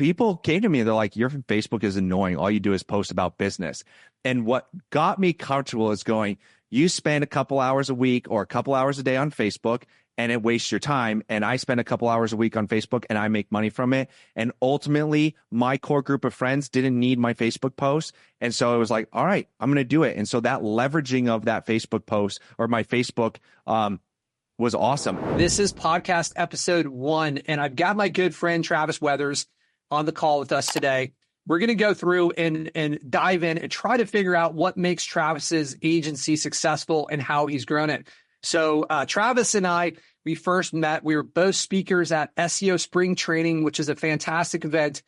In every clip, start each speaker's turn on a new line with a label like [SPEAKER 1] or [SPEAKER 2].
[SPEAKER 1] people came to me, they're like, your Facebook is annoying. All you do is post about business. And what got me comfortable is going, you spend a couple hours a week or a couple hours a day on Facebook and it wastes your time. And I spend a couple hours a week on Facebook and I make money from it. And ultimately, my core group of friends didn't need my Facebook post. And so I was like, all right, I'm going to do it. And so that leveraging of that Facebook post or my Facebook was awesome.
[SPEAKER 2] This is podcast episode 1, and I've got my good friend Travis Weathers on the call with us today. We're going to go through and dive in and try to figure out what makes Travis's agency successful and how he's grown it. So Travis and I, we first met. We were both speakers at SEO Spring Training, which is a fantastic event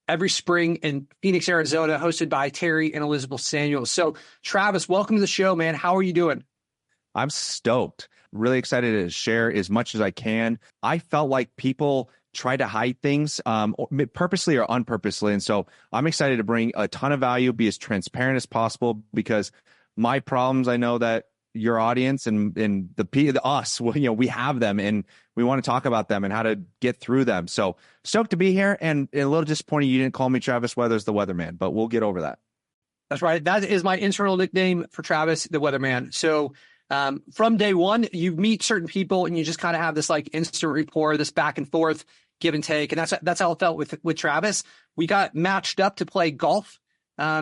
[SPEAKER 2] every spring in Phoenix, Arizona, hosted by Terry and Elizabeth Samuels. So Travis, welcome to the show, man. How are you doing?
[SPEAKER 1] I'm stoked. Really excited to share as much as I can. I felt like people try to hide things purposely or unpurposely. And so I'm excited to bring a ton of value, be as transparent as possible, because my problems, I know that your audience and us, well, we have them and we want to talk about them and how to get through them. So stoked to be here, and a little disappointed you didn't call me Travis Weathers, the Weatherman, but we'll get over that.
[SPEAKER 2] That's right. That is my internal nickname for Travis, the Weatherman. So from day one, you meet certain people and you just kind of have this like instant rapport, this back and forth, give and take. And that's how it felt with Travis. We got matched up to play golf.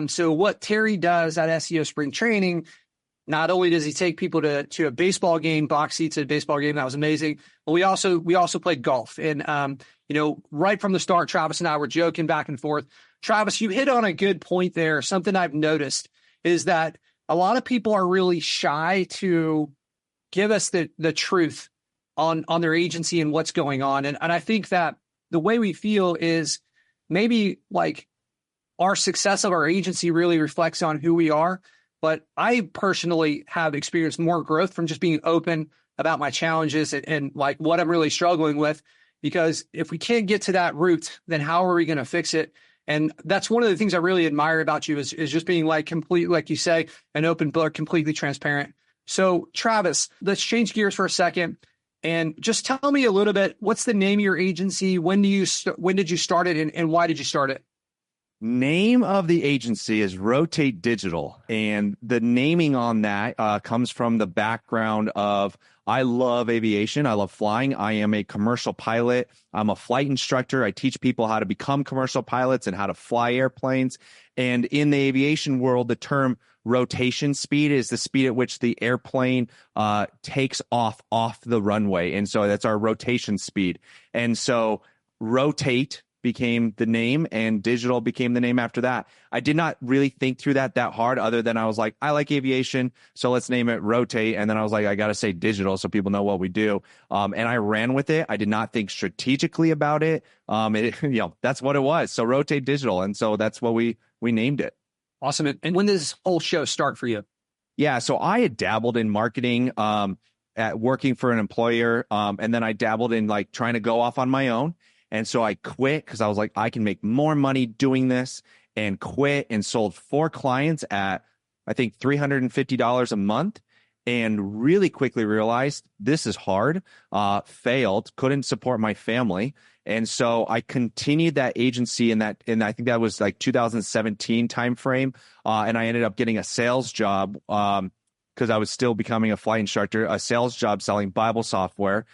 [SPEAKER 2] So what Terry does at SEO Spring Training, not only does he take people to a baseball game, box seats at a baseball game, that was amazing, but we also played golf. And right from the start, Travis and I were joking back and forth. Travis, you hit on a good point there. Something I've noticed is that a lot of people are really shy to give us the truth on their agency and what's going on. And I think that the way we feel is maybe like our success of our agency really reflects on who we are. But I personally have experienced more growth from just being open about my challenges and like what I'm really struggling with, because if we can't get to that root, then how are we going to fix it? And that's one of the things I really admire about you is just being like complete, like you say, an open book, completely transparent. So Travis, let's change gears for a second and just tell me a little bit, what's the name of your agency? When did you start it and why did you start it?
[SPEAKER 1] Name of the agency is Rotate Digital. And the naming on that comes from the background of I love aviation. I love flying. I am a commercial pilot. I'm a flight instructor. I teach people how to become commercial pilots and how to fly airplanes. And in the aviation world, the term rotation speed is the speed at which the airplane takes off the runway. And so that's our rotation speed. And so Rotate became the name and Digital became the name after that. I did not really think through that hard, other than I was like, I like aviation, so let's name it Rotate. And then I was like, I got to say Digital so people know what we do. And I ran with it. I did not think strategically about it. That's what it was. So Rotate Digital. And so that's what we named it.
[SPEAKER 2] Awesome. And when did this whole show start for you?
[SPEAKER 1] Yeah. So I had dabbled in marketing at working for an employer. And then I dabbled in like trying to go off on my own. And so I quit because I was like, I can make more money doing this, and quit and sold 4 clients at, I think, $350 a month, and really quickly realized this is hard, failed, couldn't support my family. And so I continued that agency and I think that was like 2017 timeframe. And I ended up getting a sales job because I was still becoming a flight instructor, a sales job selling Bible software.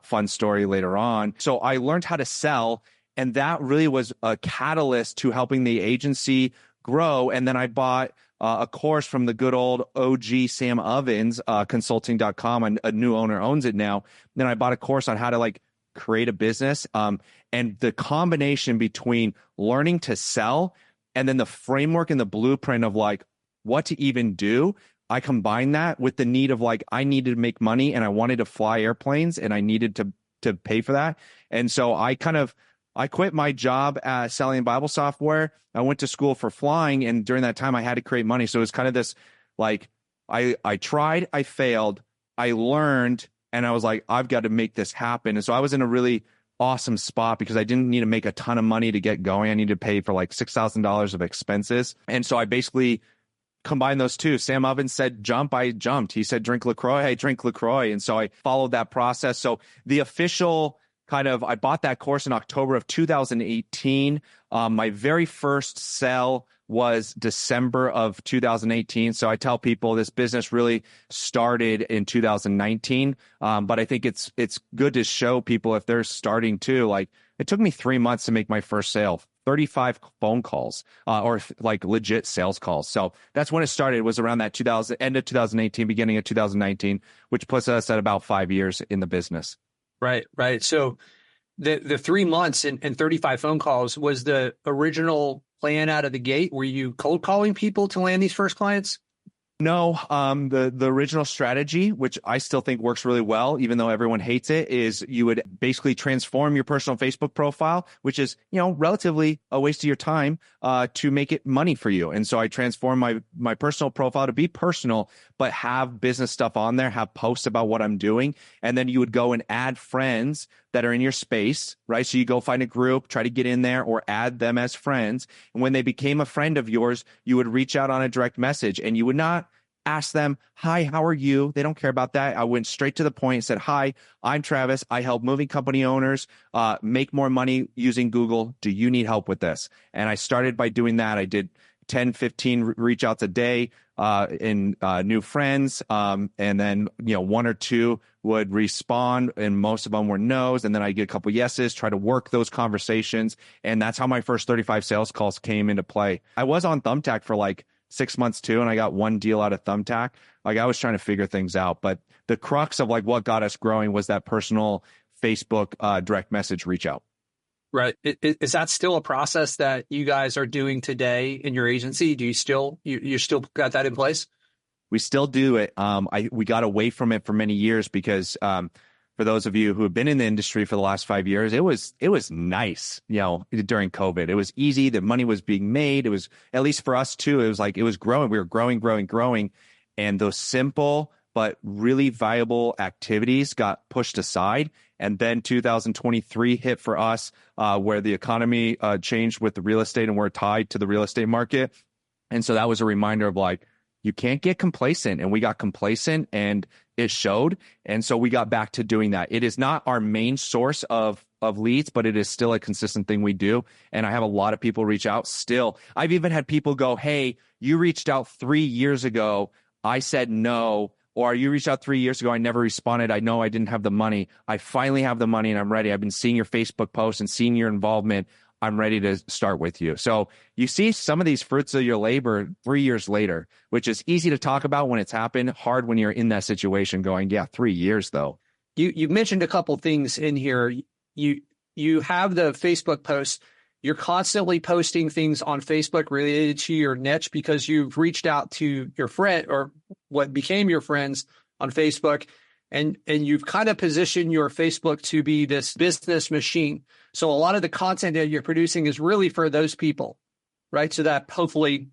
[SPEAKER 1] Fun story later on. So I learned how to sell, and that really was a catalyst to helping the agency grow. And then I bought a course from the good old OG Sam Ovens, consulting.com. A new owner owns it now. Then I bought a course on how to like create a business. And the combination between learning to sell and then the framework and the blueprint of like what to even do, I combined that with the need of like, I needed to make money and I wanted to fly airplanes and I needed to pay for that. And so I quit my job at selling Bible software. I went to school for flying. And during that time I had to create money. So it was kind of this, like, I tried, I failed, I learned, and I was like, I've got to make this happen. And so I was in a really awesome spot because I didn't need to make a ton of money to get going. I needed to pay for like $6,000 of expenses. And so I basically combine those two. Sam Ovens said jump, I jumped. He said drink LaCroix, I drink LaCroix. And so I followed that process. So the official I bought that course in October of 2018. My very first sell was December of 2018. So I tell people this business really started in 2019. But I think it's good to show people if they're starting too. Like, it took me 3 months to make my first sale, 35 phone calls, or like legit sales calls. So that's when it started. It was around that end of 2018, beginning of 2019, which puts us at about 5 years in the business.
[SPEAKER 2] Right, right. So the 3 months and 35 phone calls was the original plan out of the gate. Were you cold calling people to land these first clients?
[SPEAKER 1] No, the original strategy, which I still think works really well, even though everyone hates it, is you would basically transform your personal Facebook profile, which is, relatively a waste of your time, to make it money for you. And so I transformed my personal profile to be personal, but have business stuff on there, have posts about what I'm doing. And then you would go and add friends that are in your space, right? So you go find a group, try to get in there or add them as friends. And when they became a friend of yours, you would reach out on a direct message and you would not ask them, hi, how are you? They don't care about that. I went straight to the point and said, hi, I'm Travis. I help moving company owners make more money using Google. Do you need help with this? And I started by doing that. I did 10, 15 reach outs a day in new friends. And then, one or two would respond and most of them were no's. And then I get a couple yeses, try to work those conversations. And that's how my first 35 sales calls came into play. I was on Thumbtack for like 6 months too. And I got one deal out of Thumbtack. Like, I was trying to figure things out, but the crux of like what got us growing was that personal Facebook direct message reach out.
[SPEAKER 2] Right. Is that still a process that you guys are doing today in your agency? Do you still, you still got that in place?
[SPEAKER 1] We still do it. We got away from it for many years because, for those of you who have been in the industry for the last 5 years, it was nice, during COVID. It was easy. The money was being made. It was, at least for us too, it was growing. We were growing. And those simple but really viable activities got pushed aside. And then 2023 hit for us, where the economy changed with the real estate and we're tied to the real estate market. And so that was a reminder of like, you can't get complacent. And we got complacent and it showed. And so we got back to doing that. It is not our main source of leads, but it is still a consistent thing we do. And I have a lot of people reach out still. I've even had people go, hey, you reached out 3 years ago. I said no. Or you reached out 3 years ago. I never responded. I know I didn't have the money. I finally have the money and I'm ready. I've been seeing your Facebook posts and seeing your involvement. I'm ready to start with you. So you see some of these fruits of your labor 3 years later, which is easy to talk about when it's happened, hard when you're in that situation going, yeah, 3 years though.
[SPEAKER 2] You've mentioned a couple things in here. You have the Facebook posts. You're constantly posting things on Facebook related to your niche because you've reached out to your friend or what became your friends on Facebook. And you've kind of positioned your Facebook to be this business machine. So a lot of the content that you're producing is really for those people, right? So that hopefully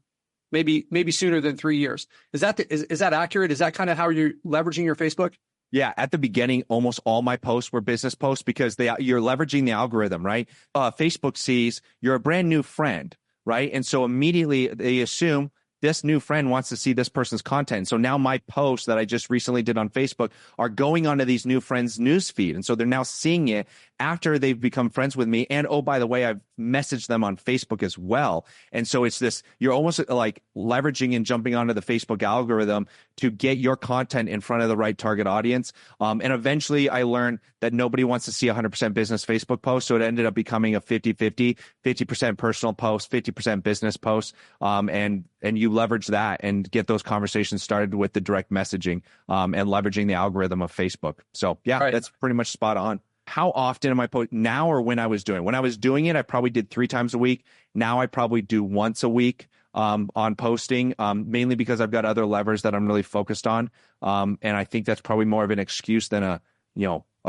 [SPEAKER 2] maybe sooner than 3 years. Is that accurate? Is that kind of how you're leveraging your Facebook?
[SPEAKER 1] Yeah, at the beginning, almost all my posts were business posts because you're leveraging the algorithm, right? Facebook sees you're a brand new friend, right? And so immediately they assume this new friend wants to see this person's content. So now my posts that I just recently did on Facebook are going onto these new friends' newsfeed. And so they're now seeing it after they've become friends with me. And oh, by the way, I've messaged them on Facebook as well. And so it's this, you're almost like leveraging and jumping onto the Facebook algorithm to get your content in front of the right target audience. And eventually I learned that nobody wants to see 100% business Facebook post. So it ended up becoming a 50-50, 50% personal post, 50% business post. And you leverage that and get those conversations started with the direct messaging, and leveraging the algorithm of Facebook. So yeah, right. That's pretty much spot on. How often am I posting now or when I was doing? When I was doing it, I probably did 3 times a week. Now I probably do once a week on posting, mainly because I've got other levers that I'm really focused on. And I think that's probably more of an excuse than a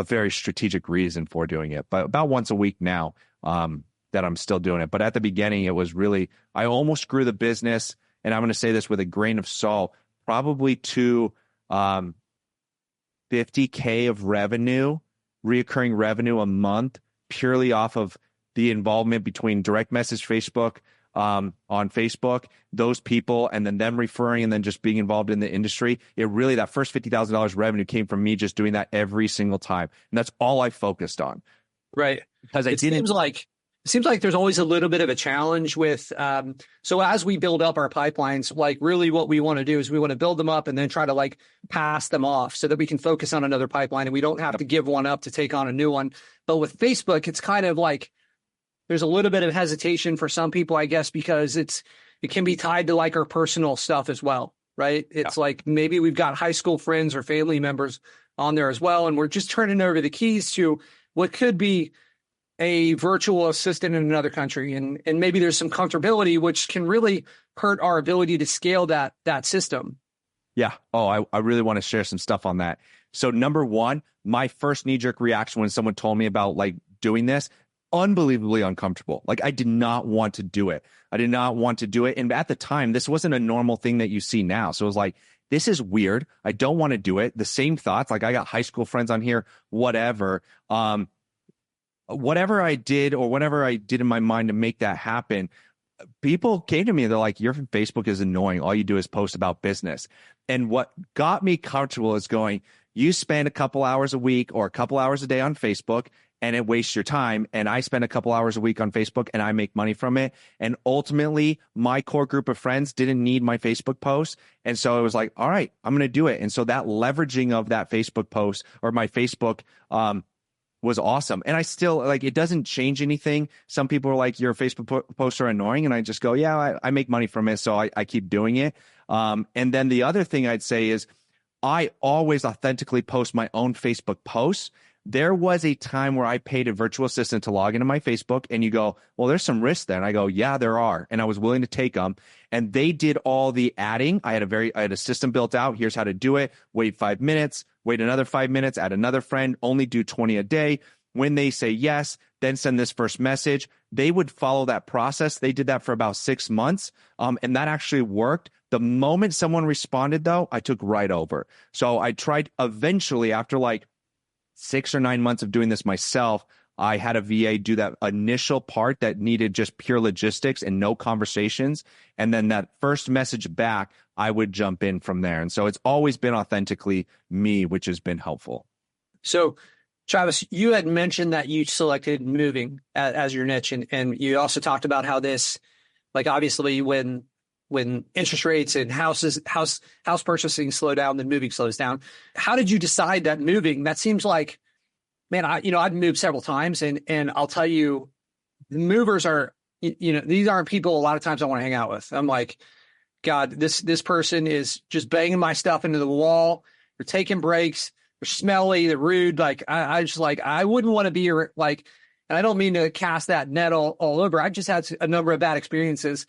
[SPEAKER 1] very strategic reason for doing it. But about once a week now, that I'm still doing it. But at the beginning, it was really, I almost grew the business, and I'm going to say this with a grain of salt, probably to $50K of revenue, reoccurring revenue a month, purely off of the involvement between direct message Facebook, on Facebook, those people, and then them referring and then just being involved in the industry. It really, that first $50,000 revenue came from me just doing that every single time. And that's all I focused on.
[SPEAKER 2] Right.
[SPEAKER 1] because I
[SPEAKER 2] It
[SPEAKER 1] didn't.
[SPEAKER 2] seems like there's always a little bit of a challenge with, so as we build up our pipelines, like really what we want to do is we want to build them up and then try to like pass them off so that we can focus on another pipeline and we don't have to give one up to take on a new one. But with Facebook, it's kind of like there's a little bit of hesitation for some people, I guess, because it can be tied to like our personal stuff as well, right? It's like maybe we've got high school friends or family members on there as well, and we're just turning over the keys to what could be a virtual assistant in another country. And maybe there's some comfortability, which can really hurt our ability to scale that system.
[SPEAKER 1] Yeah. Oh, I really want to share some stuff on that. So number one, my first knee-jerk reaction when someone told me about like doing this, unbelievably uncomfortable. Like I did not want to do it. I did not want to do it. And at the time, this wasn't a normal thing that you see now. So it was like, this is weird. I don't want to do it. The same thoughts, like I got high school friends on here, whatever. Whatever I did or whatever I did in my mind to make that happen, people came to me. They're like, your Facebook is annoying. All you do is post about business. And what got me comfortable is going, you spend a couple hours a week or a couple hours a day on Facebook and it wastes your time. And I spend a couple hours a week on Facebook and I make money from it. And ultimately, my core group of friends didn't need my Facebook posts. And so it was like, all right, I'm going to do it. And so that leveraging of that Facebook post or my Facebook, was awesome. And I still like, it doesn't change anything. Some people are like, your Facebook posts are annoying. And I just go, yeah, I make money from it. So I keep doing it. And then the other thing I'd say is I always authentically post my own Facebook posts. There was a time where I paid a virtual assistant to log into my Facebook and you go, well, there's some risks there. And I go, yeah, there are. And I was willing to take them. And they did all the adding. I had a system built out. Here's how to do it. Wait 5 minutes, wait another 5 minutes, add another friend, only do 20 a day. When they say yes, then send this first message. They would follow that process. They did that for about 6 months. And that actually worked. The moment someone responded though, I took right over. So I tried eventually after like 6 or 9 months of doing this myself, I had a VA do that initial part that needed just pure logistics and no conversations. And then that first message back, I would jump in from there. And so it's always been authentically me, which has been helpful.
[SPEAKER 2] So Travis, you had mentioned that you selected moving as your niche. And you also talked about how this, like obviously when interest rates and house purchasing slow down, then moving slows down. How did you decide that moving? That seems like, man, I've moved several times and I'll tell you, the movers are, these aren't people a lot of times I want to hang out with. I'm like, God, this person is just banging my stuff into the wall. They're taking breaks. They're smelly. They're rude. Like I just like, I wouldn't want to be like, and I don't mean to cast that net all over. I've just had a number of bad experiences.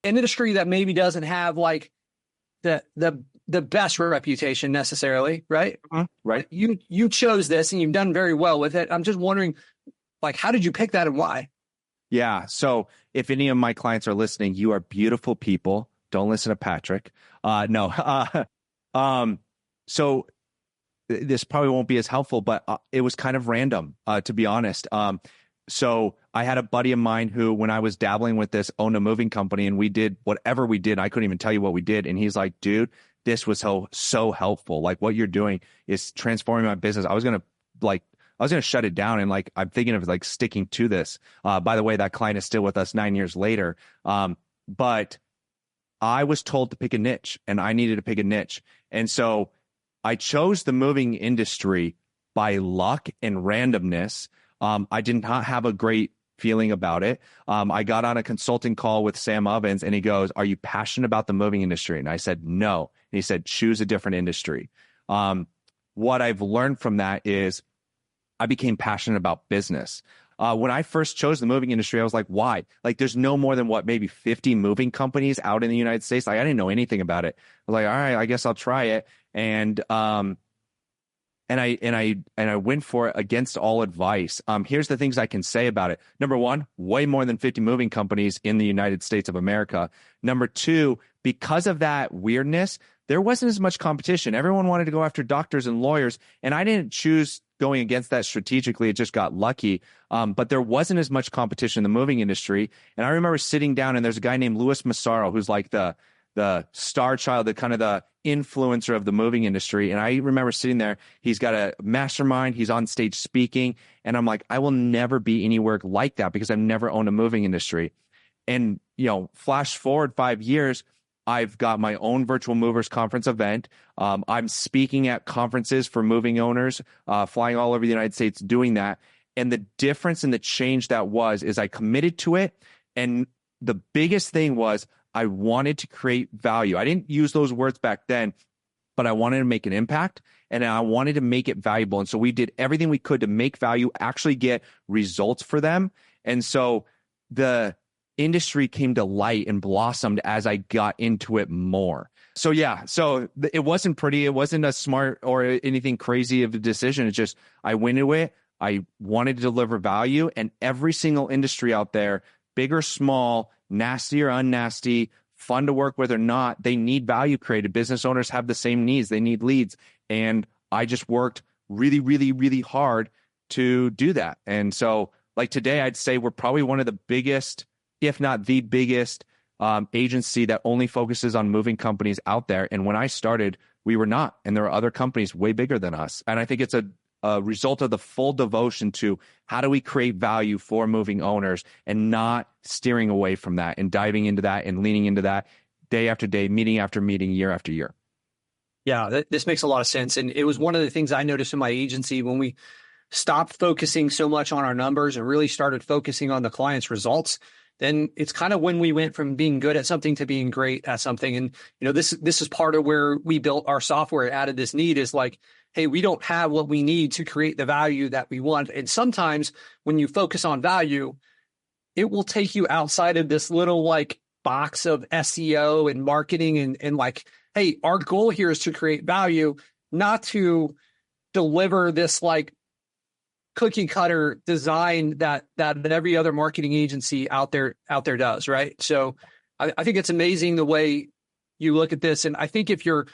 [SPEAKER 2] An industry that maybe doesn't have like the best reputation necessarily, right?
[SPEAKER 1] Mm-hmm. Right.
[SPEAKER 2] You chose this and you've done very well with it. I'm just wondering, like, how did you pick that and why?
[SPEAKER 1] Yeah. So if any of my clients are listening, you are beautiful people. Don't listen to Patrick. No. So this probably won't be as helpful, but it was kind of random, to be honest. So I had a buddy of mine who, when I was dabbling with this, owned a moving company, and we did whatever we did. I couldn't even tell you what we did. And he's like, dude, this was so helpful. Like what you're doing is transforming my business. I was going to shut it down. And like, I'm thinking of like sticking to this. By the way, that client is still with us 9 years later. But I was told to pick a niche and I needed to pick a niche. And so I chose the moving industry by luck and randomness. I did not have a great feeling about it. I got on a consulting call with Sam Ovens and he goes, are you passionate about the moving industry? And I said, no. And he said, choose a different industry. What I've learned from that is I became passionate about business. When I first chose the moving industry, I was like, why? Like, there's no more than maybe 50 moving companies out in the United States. Like, I didn't know anything about it. I was like, all right, I guess I'll try it. And I went for it against all advice. Here's the things I can say about it. Number one, way more than 50 moving companies in the United States of America. Number two, because of that weirdness, there wasn't as much competition. Everyone wanted to go after doctors and lawyers, and I didn't choose going against that strategically. It just got lucky. But there wasn't as much competition in the moving industry. And I remember sitting down, and there's a guy named Louis Massaro, who's like the the star child, the kind of the influencer of the moving industry. And I remember sitting there, he's got a mastermind, he's on stage speaking. And I'm like, I will never be anywhere like that because I've never owned a moving industry. And, flash forward 5 years, I've got my own virtual movers conference event. I'm speaking at conferences for moving owners, flying all over the United States doing that. And the difference and the change that was is I committed to it. And the biggest thing was I wanted to create value. I didn't use those words back then, but I wanted to make an impact and I wanted to make it valuable. And so we did everything we could to make value, actually get results for them. And so the industry came to light and blossomed as I got into it more. So yeah, so it wasn't pretty. It wasn't a smart or anything crazy of a decision. It's just I went into it. I wanted to deliver value, and every single industry out there, big or small, nasty or unnasty, fun to work with or not, they need value created. Business owners have the same needs. They need leads. And I just worked really, really, really hard to do that. And so like today, I'd say we're probably one of the biggest, if not the biggest agency that only focuses on moving companies out there. And when I started, we were not. And there are other companies way bigger than us. And I think it's a result of the full devotion to how do we create value for moving owners and not steering away from that and diving into that and leaning into that day after day, meeting after meeting, year after year.
[SPEAKER 2] Yeah, this makes a lot of sense. And it was one of the things I noticed in my agency when we stopped focusing so much on our numbers and really started focusing on the client's results. Then it's kind of when we went from being good at something to being great at something. And, this is part of where we built our software, added this need is like, hey, we don't have what we need to create the value that we want. And sometimes when you focus on value, it will take you outside of this little like box of SEO and marketing and like, hey, our goal here is to create value, not to deliver this like cookie cutter design that every other marketing agency out there does, right? So I think it's amazing the way you look at this. And I think if you're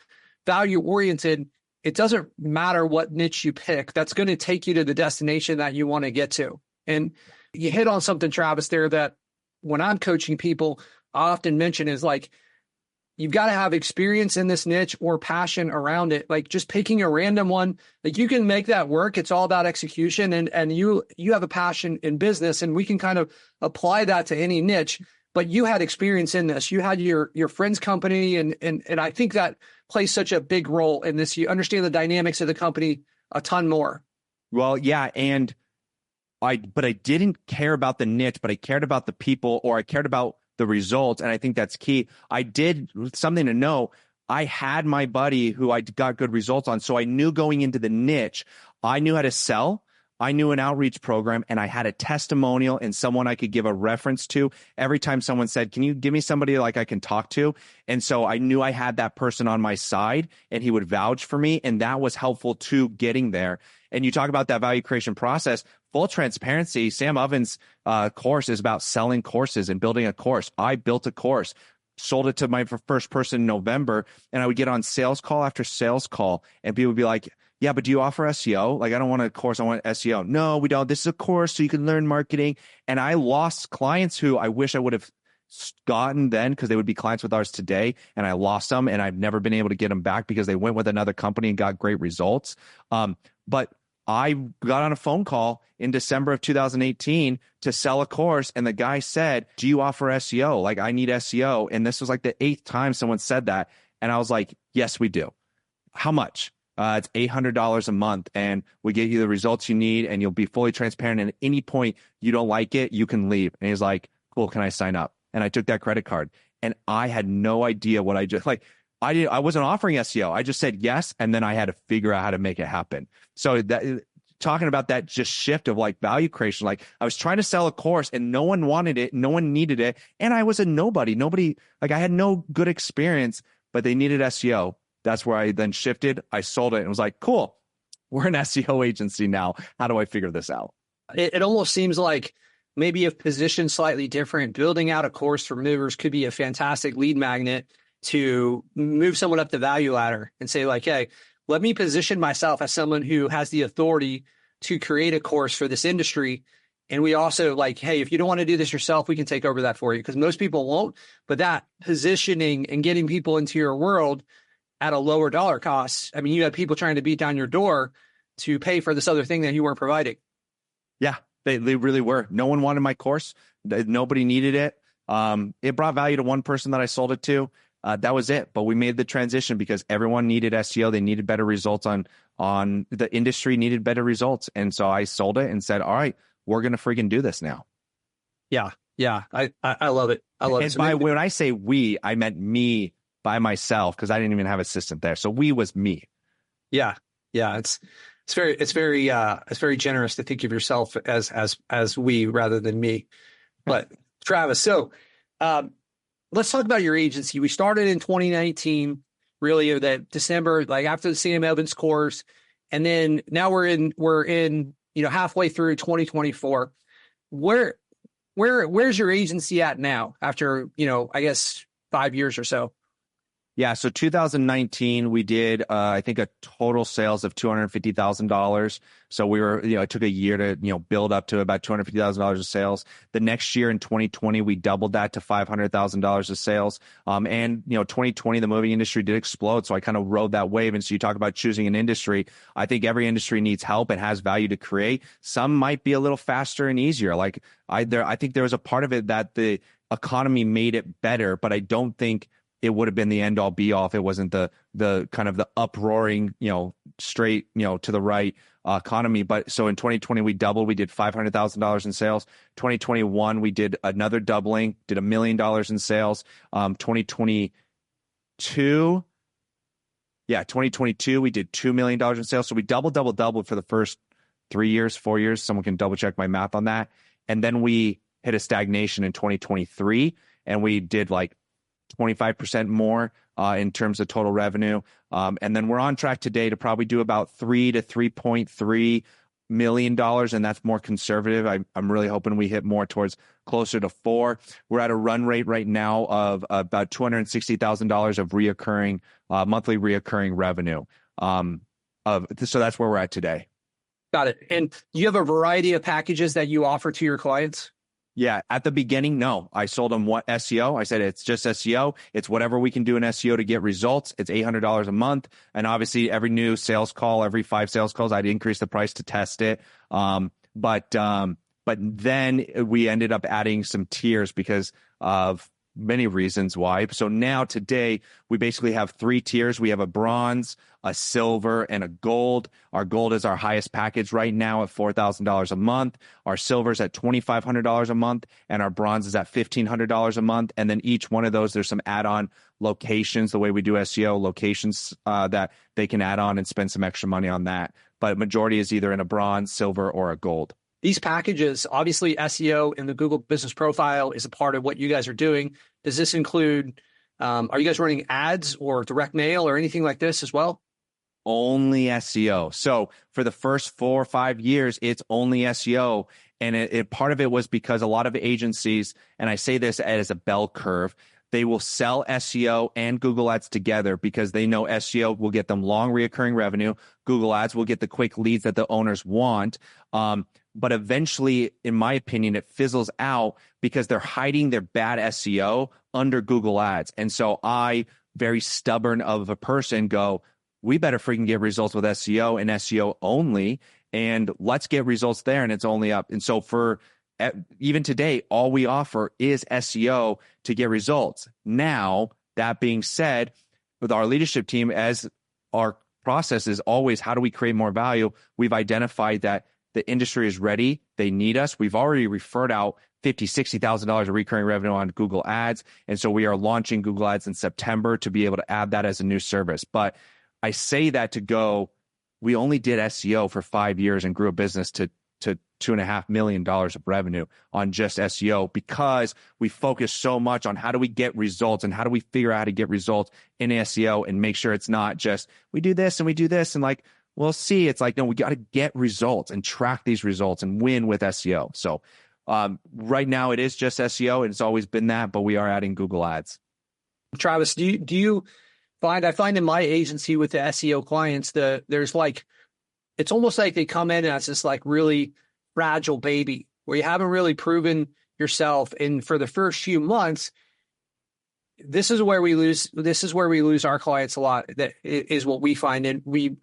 [SPEAKER 2] value oriented, it doesn't matter what niche you pick. That's going to take you to the destination that you want to get to. And you hit on something, Travis, there that when I'm coaching people, I often mention is like, you've got to have experience in this niche or passion around it. Like just picking a random one, like you can make that work. It's all about execution and you have a passion in business and we can kind of apply that to any niche, but you had experience in this. You had your friend's company and I think that plays such a big role in this. You understand the dynamics of the company a ton more.
[SPEAKER 1] Well, yeah. And but I didn't care about the niche, but I cared about the people, or I cared about the results. And I think that's key. I did something to know. I had my buddy who I got good results on. So I knew going into the niche, I knew how to sell. I knew an outreach program and I had a testimonial and someone I could give a reference to every time someone said, can you give me somebody like I can talk to? And so I knew I had that person on my side and he would vouch for me. And that was helpful to getting there. And you talk about that value creation process, full transparency. Sam Ovens' course is about selling courses and building a course. I built a course, sold it to my first person in November, and I would get on sales call after sales call and people would be like, yeah, but do you offer SEO? Like, I don't want a course. I want SEO. No, we don't. This is a course so you can learn marketing. And I lost clients who I wish I would have gotten then because they would be clients with ours today. And I lost them and I've never been able to get them back because they went with another company and got great results. But I got on a phone call in December of 2018 to sell a course. And the guy said, do you offer SEO? Like, I need SEO. And this was like the 8th time someone said that. And I was like, yes, we do. How much? It's $800 a month and we get you the results you need and you'll be fully transparent. And at any point you don't like it, you can leave. And he's like, cool, can I sign up? And I took that credit card and I had no idea what I just like. I wasn't offering SEO. I just said yes. And then I had to figure out how to make it happen. So that talking about that just shift of like value creation, like I was trying to sell a course and no one wanted it. No one needed it. And I was a nobody, like I had no good experience, but they needed SEO. That's where I then shifted. I sold it and was like, cool, we're an SEO agency now. How do I figure this out?
[SPEAKER 2] It almost seems like maybe if positioned slightly different, building out a course for movers could be a fantastic lead magnet to move someone up the value ladder and say like, hey, let me position myself as someone who has the authority to create a course for this industry. And we also like, hey, if you don't want to do this yourself, we can take over that for you, because most people won't. But that positioning and getting people into your world at a lower dollar cost. I mean, you had people trying to beat down your door to pay for this other thing that you weren't providing.
[SPEAKER 1] Yeah, they really were. No one wanted my course. Nobody needed it. It brought value to one person that I sold it to. That was it. But we made the transition because everyone needed SEO. They needed better results on the industry needed better results. And so I sold it and said, all right, we're going to freaking do this now.
[SPEAKER 2] Yeah. Yeah. I love it. I love it.
[SPEAKER 1] And when I say we, I meant me by myself, because I didn't even have an assistant there. So we was me.
[SPEAKER 2] Yeah. Yeah. It's very generous to think of yourself as we rather than me. But Travis, so let's talk about your agency. We started in 2019, really that December, like after the Sam Evans course. And then now we're in, halfway through 2024. Where's your agency at now after, I guess 5 years or so?
[SPEAKER 1] Yeah. So 2019, we did, I think, a total sales of $250,000. So we were, it took a year to, build up to about $250,000 of sales. The next year in 2020, we doubled that to $500,000 of sales. And 2020, the movie industry did explode. So I kind of rode that wave. And so you talk about choosing an industry. I think every industry needs help and has value to create. Some might be a little faster and easier. Like I think there was a part of it that the economy made it better, but I don't think it would have been the end all be all if it wasn't the kind of the uproaring, straight, to the right economy. But so in 2020, we doubled, we did $500,000 in sales. 2021, we did another doubling, did $1 million in sales. 2022, we did $2 million in sales. So we doubled for the first 4 years. Someone can double check my math on that. And then we hit a stagnation in 2023 and we did like 25% more in terms of total revenue. And then we're on track today to probably do about $3 to $3.3 million. And that's more conservative. I'm really hoping we hit more towards closer to 4. We're at a run rate right now of about $260,000 of monthly reoccurring revenue. So that's where we're at today.
[SPEAKER 2] Got it. And you have a variety of packages that you offer to your clients?
[SPEAKER 1] Yeah. At the beginning, no. I sold them what SEO. I said, it's just SEO. It's whatever we can do in SEO to get results. It's $800 a month. And obviously every new sales call, every 5 sales calls, I'd increase the price to test it. But then we ended up adding some tiers because of many reasons why. So now today we basically have 3 tiers. We have a bronze, a silver, and a gold. Our gold is our highest package right now at $4,000 a month. Our silver is at $2,500 a month, and our bronze is at $1,500 a month. And then each one of those, there's some add-on locations, the way we do SEO, locations that they can add on and spend some extra money on that. But majority is either in a bronze, silver, or a gold.
[SPEAKER 2] These packages, obviously SEO and the Google Business Profile is a part of what you guys are doing. Does this include, are you guys running ads or direct mail or anything like this as well?
[SPEAKER 1] Only SEO. So for the first 4 or 5 years, it's only SEO. And part of it was because a lot of agencies, and I say this as a bell curve, they will sell SEO and Google Ads together because they know SEO will get them long reoccurring revenue. Google Ads will get the quick leads that the owners want. But eventually, in my opinion, it fizzles out because they're hiding their bad SEO under Google Ads. And so I, very stubborn of a person, go, we better freaking get results with SEO and SEO only, and let's get results there, and it's only up. And so for even today, all we offer is SEO to get results. Now, that being said, with our leadership team, as our process is always, how do we create more value? We've identified that the industry is ready. They need us. We've already referred out $50,000, $60,000 of recurring revenue on Google Ads. And so we are launching Google Ads in September to be able to add that as a new service. But I say that to go, we only did SEO for 5 years and grew a business to $2.5 million of revenue on just SEO because we focus so much on how do we get results and how do we figure out how to get results in SEO and make sure it's not just we do this and we do this and like, we'll see. It's like, no, we got to get results and track these results and win with SEO. So right now it is just SEO and it's always been that, but we are adding Google Ads.
[SPEAKER 2] Travis, do you find, I find in my agency with the SEO clients, there's like, it's almost like they come in as this like really fragile baby where you haven't really proven yourself. And for the first few months, this is where we lose our clients a lot. That is what we find. And we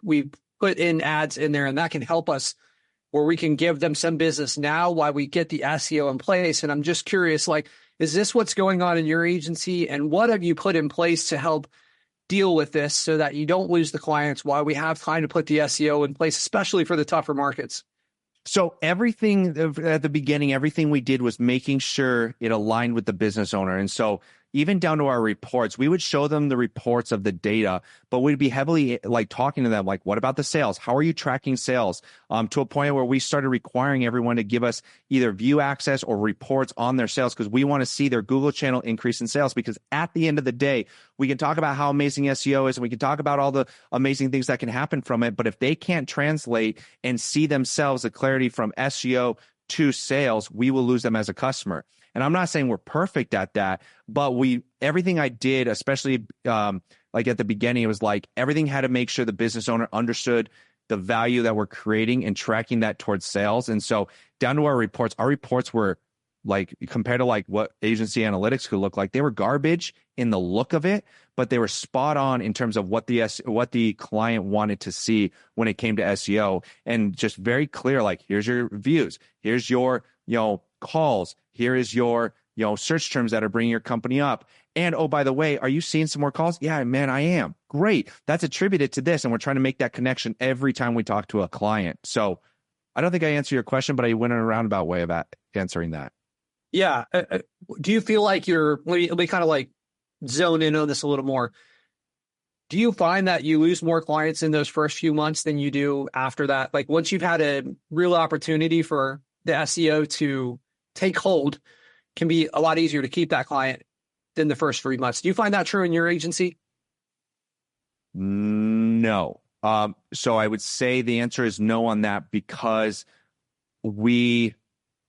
[SPEAKER 2] put in ads in there, and that can help us where we can give them some business now while we get the SEO in place. And I'm just curious, like, is this what's going on in your agency? And what have you put in place to help deal with this so that you don't lose the clients while we have time to put the SEO in place, especially for the tougher markets?
[SPEAKER 1] So everything at the beginning, everything we did was making sure it aligned with the business owner. And so even down to our reports, we would show them the reports of the data, but we'd be heavily like talking to them, like, what about the sales? How are you tracking sales? To a point where we started requiring everyone to give us either view access or reports on their sales, because we want to see their Google channel increase in sales. Because at the end of the day, we can talk about how amazing SEO is, and we can talk about all the amazing things that can happen from it. But if they can't translate and see themselves the clarity from SEO to sales, we will lose them as a customer. And I'm not saying we're perfect at that, but everything I did, especially like at the beginning, it was like everything had to make sure the business owner understood the value that we're creating and tracking that towards sales. And so down to our reports were like, compared to like what agency analytics could look like, they were garbage in the look of it, but they were spot on in terms of what the client wanted to see when it came to SEO, and just very clear, like, here's your views, here's your, calls, here is your, search terms that are bringing your company up. And, oh, by the way, are you seeing some more calls? Yeah, man, I am. Great. That's attributed to this. And we're trying to make that connection every time we talk to a client. So I don't think I answered your question, but I went in a roundabout way of answering that.
[SPEAKER 2] Yeah. Do you feel like let me kind of like zone in on this a little more. Do you find that you lose more clients in those first few months than you do after that? Like, once you've had a real opportunity for the SEO to take hold, can be a lot easier to keep that client than the first 3 months. Do you find that true in your agency?
[SPEAKER 1] No. So I would say the answer is no on that, because we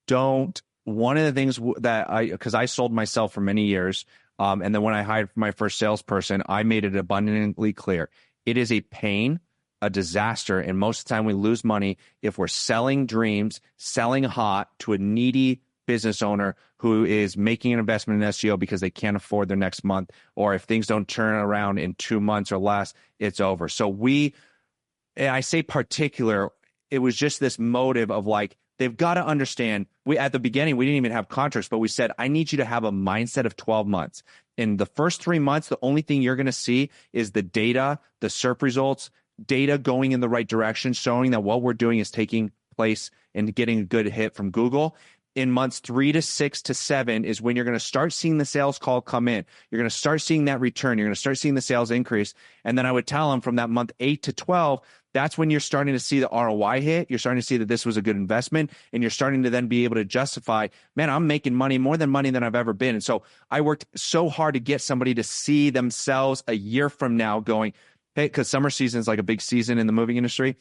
[SPEAKER 1] don't. One of the things because I sold myself for many years, and then when I hired my first salesperson, I made it abundantly clear. It is a pain, a disaster, and most of the time we lose money if we're selling dreams, selling hot to a needy business owner who is making an investment in SEO because they can't afford their next month, or if things don't turn around in 2 months or less, it's over. So I say particular, it was just this motive of like, they've got to understand. At the beginning, we didn't even have contracts, but we said, I need you to have a mindset of 12 months. In the first 3 months, the only thing you're going to see is the data, the SERP results, data going in the right direction, showing that what we're doing is taking place and getting a good hit from Google. In months 3 to 6 to 7 is when you're going to start seeing the sales call come in. You're going to start seeing that return. You're going to start seeing the sales increase. And then I would tell them from that month 8 to 12, that's when you're starting to see the ROI hit. You're starting to see that this was a good investment, and you're starting to then be able to justify, man, I'm making money, more money than I've ever been. And so I worked so hard to get somebody to see themselves a year from now going, hey, because summer season is like a big season in the moving industry.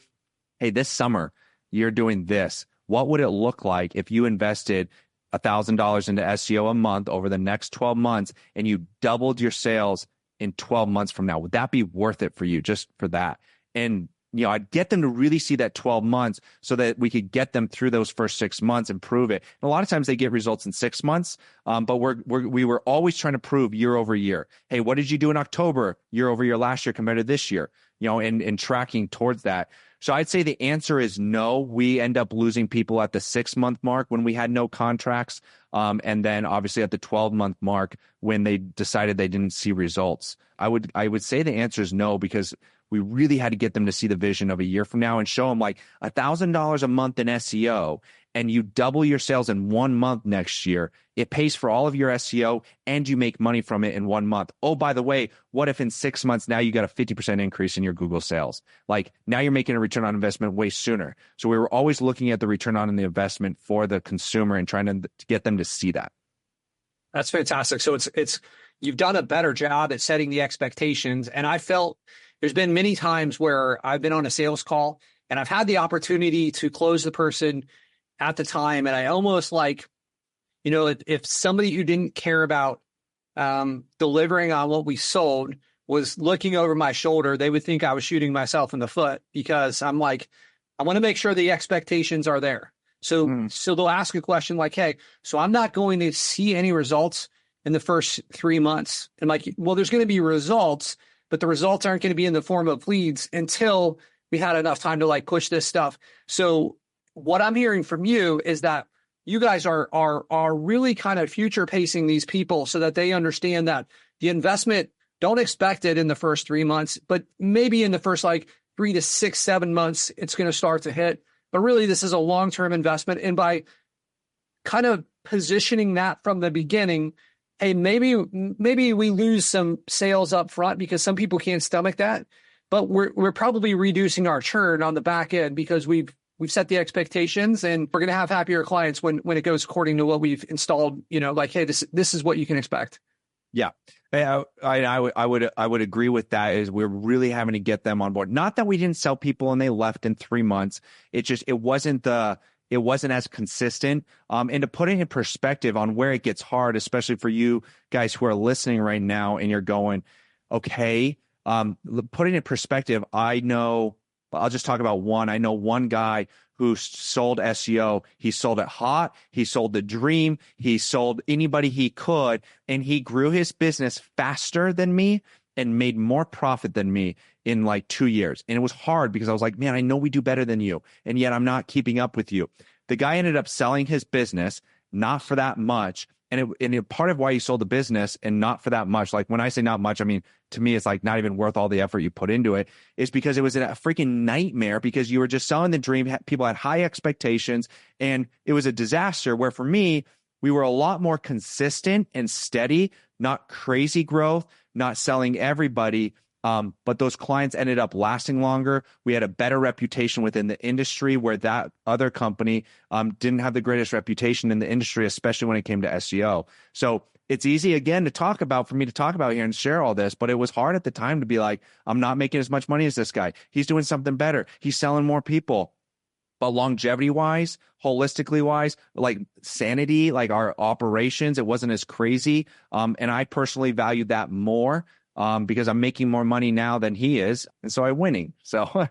[SPEAKER 1] Hey, this summer you're doing this. What would it look like if you invested $1,000 into SEO a month over the next 12 months and you doubled your sales in 12 months from now? Would that be worth it for you just for that? And I'd get them to really see that 12 months so that we could get them through those first 6 months and prove it. And a lot of times they get results in 6 months, but we were always trying to prove year over year. Hey, what did you do in October year over year last year compared to this year? And tracking towards that. So I'd say the answer is no. We end up losing people at the 6-month mark when we had no contracts. And then obviously at the 12-month mark when they decided they didn't see results. I would say the answer is no, because we really had to get them to see the vision of a year from now and show them like $1,000 a month in SEO, and you double your sales in 1 month next year. It pays for all of your SEO and you make money from it in 1 month. Oh, by the way, what if in 6 months now you got a 50% increase in your Google sales? Like now you're making a return on investment way sooner. So we were always looking at the return on the investment for the consumer and trying to get them to see that.
[SPEAKER 2] That's fantastic. So it's you've done a better job at setting the expectations. And I felt there's been many times where I've been on a sales call and I've had the opportunity to close the person at the time. And I almost like, if somebody who didn't care about delivering on what we sold was looking over my shoulder, they would think I was shooting myself in the foot, because I'm like, I want to make sure the expectations are there. So they'll ask a question like, hey, so I'm not going to see any results in the first 3 months. And like, well, there's going to be results, but the results aren't going to be in the form of leads until we had enough time to like push this stuff. So what I'm hearing from you is that you guys are really kind of future pacing these people so that they understand that the investment, don't expect it in the first 3 months, but maybe in the first like 3 to 6, 7 months, it's going to start to hit. But really, this is a long-term investment. And by kind of positioning that from the beginning, hey, maybe we lose some sales up front because some people can't stomach that, but we're probably reducing our churn on the back end because we've set the expectations, and we're going to have happier clients when it goes according to what we've installed. You know, like, hey, this is what you can expect.
[SPEAKER 1] Yeah. I would agree with that. Is we're really having to get them on board. Not that we didn't sell people and they left in 3 months. It wasn't as consistent. And to put it in perspective on where it gets hard, especially for you guys who are listening right now and you're going, okay, put it in perspective. I'll just talk about one. I know one guy who sold SEO. He sold it hot. He sold the dream. He sold anybody he could, and he grew his business faster than me and made more profit than me in like 2 years. And it was hard because I was like, man, I know we do better than you, and yet I'm not keeping up with you. The guy ended up selling his business, not for that much. And part of why he sold the business and not for that much, like when I say not much, I mean, to me, it's like not even worth all the effort you put into it, is because it was a freaking nightmare because you were just selling the dream. People had high expectations and it was a disaster, where for me, we were a lot more consistent and steady, not crazy growth, not selling everybody. But those clients ended up lasting longer. We had a better reputation within the industry, where that other company didn't have the greatest reputation in the industry, especially when it came to SEO. So it's easy, again, for me to talk about here and share all this, but it was hard at the time to be like, I'm not making as much money as this guy. He's doing something better. He's selling more people. But longevity wise, holistically wise, like sanity, like our operations, it wasn't as crazy. And I personally valued that more. Because I'm making more money now than he is, and so I'm winning. So,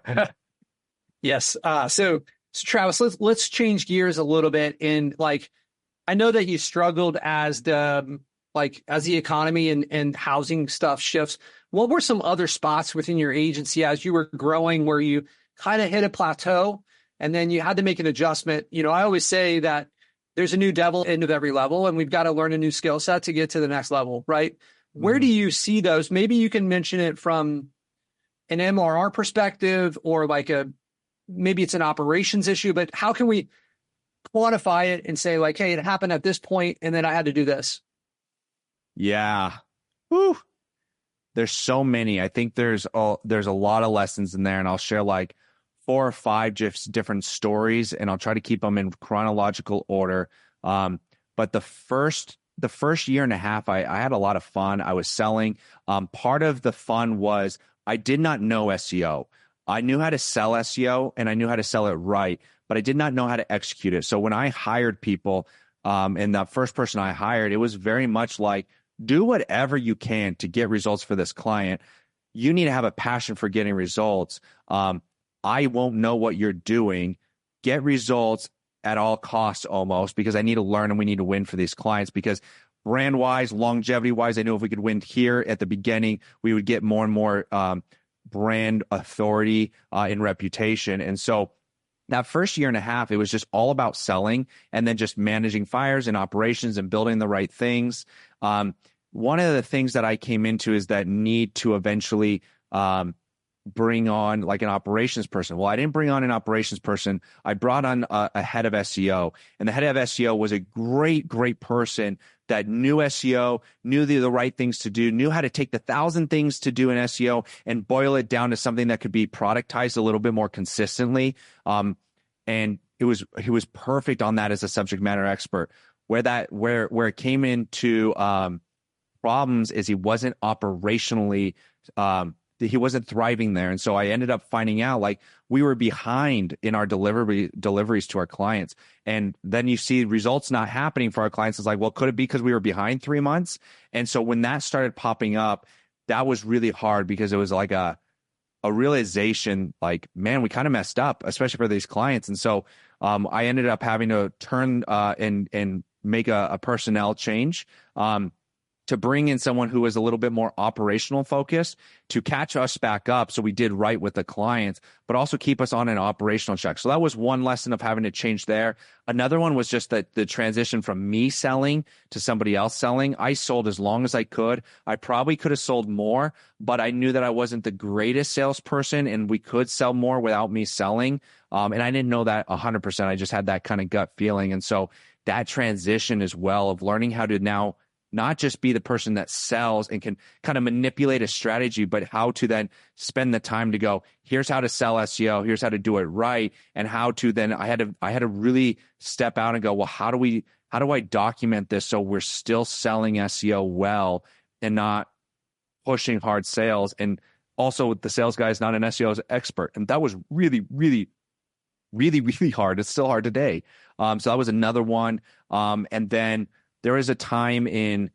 [SPEAKER 2] yes. So Travis, let's change gears a little bit. And like, I know that you struggled as the economy and housing stuff shifts. What were some other spots within your agency as you were growing where you kind of hit a plateau and then you had to make an adjustment? You know, I always say that there's a new devil into every level, and we've got to learn a new skill set to get to the next level, right? Where do you see those? Maybe you can mention it from an MRR perspective, or like maybe it's an operations issue, but how can we quantify it and say like, hey, it happened at this point and then I had to do this?
[SPEAKER 1] Yeah. Woo. There's so many. I think there's a lot of lessons in there, and I'll share like 4 or 5 just different stories, and I'll try to keep them in chronological order. But the first year and a half, I had a lot of fun. I was selling. Part of the fun was I did not know SEO. I knew how to sell SEO and I knew how to sell it right, but I did not know how to execute it. So when I hired people, and the first person I hired, it was very much like, do whatever you can to get results for this client. You need to have a passion for getting results. I won't know what you're doing. Get results at all costs almost, because I need to learn and we need to win for these clients, because brand wise, longevity wise, I know if we could win here at the beginning, we would get more and more brand authority and reputation. And so that first year and a half, it was just all about selling and then just managing fires and operations and building the right things. One of the things that I came into is that need to eventually bring on like an operations person. Well, I didn't bring on an operations person. I brought on a head of SEO, and the head of SEO was a great person that knew SEO, knew the right things to do, knew how to take the 1,000 things to do in SEO and boil it down to something that could be productized a little bit more consistently. And he was perfect on that as a subject matter expert. Where it came into problems is he wasn't operationally he wasn't thriving there. And so I ended up finding out like we were behind in our deliveries to our clients. And then you see results not happening for our clients. It's like, well, could it be because we were behind 3 months? And so when that started popping up, that was really hard, because it was like a realization like, man, we kind of messed up, especially for these clients. And so I ended up having to turn and make a personnel change. To bring in someone who was a little bit more operational focused to catch us back up so we did right with the clients, but also keep us on an operational check. So that was one lesson of having to change there. Another one was just that the transition from me selling to somebody else selling. I sold as long as I could. I probably could have sold more, but I knew that I wasn't the greatest salesperson and we could sell more without me selling. And I didn't know that 100%. I just had that kind of gut feeling. And so that transition as well of learning how to now not just be the person that sells and can kind of manipulate a strategy, but how to then spend the time to go, here's how to sell SEO, here's how to do it right, and how to then I had to really step out and go, well, how do I document this so we're still selling SEO well and not pushing hard sales? And also the sales guy is not an SEO expert. And that was really, really, really, really hard. It's still hard today. So that was another one. And then there was a time in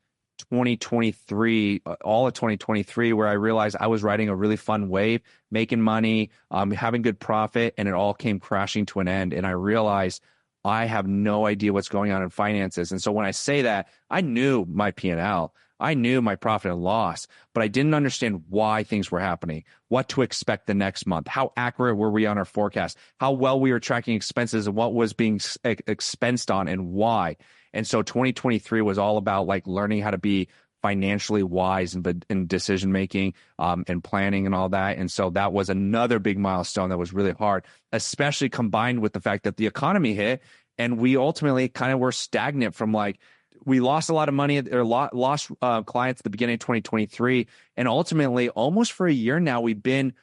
[SPEAKER 1] 2023, all of 2023, where I realized I was riding a really fun wave, making money, having good profit, and it all came crashing to an end. And I realized I have no idea what's going on in finances. And so when I say that, I knew my P&L, I knew my profit and loss, but I didn't understand why things were happening, what to expect the next month, how accurate were we on our forecast, how well we were tracking expenses and what was being expensed on and why. And so 2023 was all about like learning how to be financially wise in decision making and planning and all that. And so that was another big milestone that was really hard, especially combined with the fact that the economy hit and we ultimately kind of were stagnant from like, we lost a lot of money or lost clients at the beginning of 2023. And ultimately, almost for a year now, we've been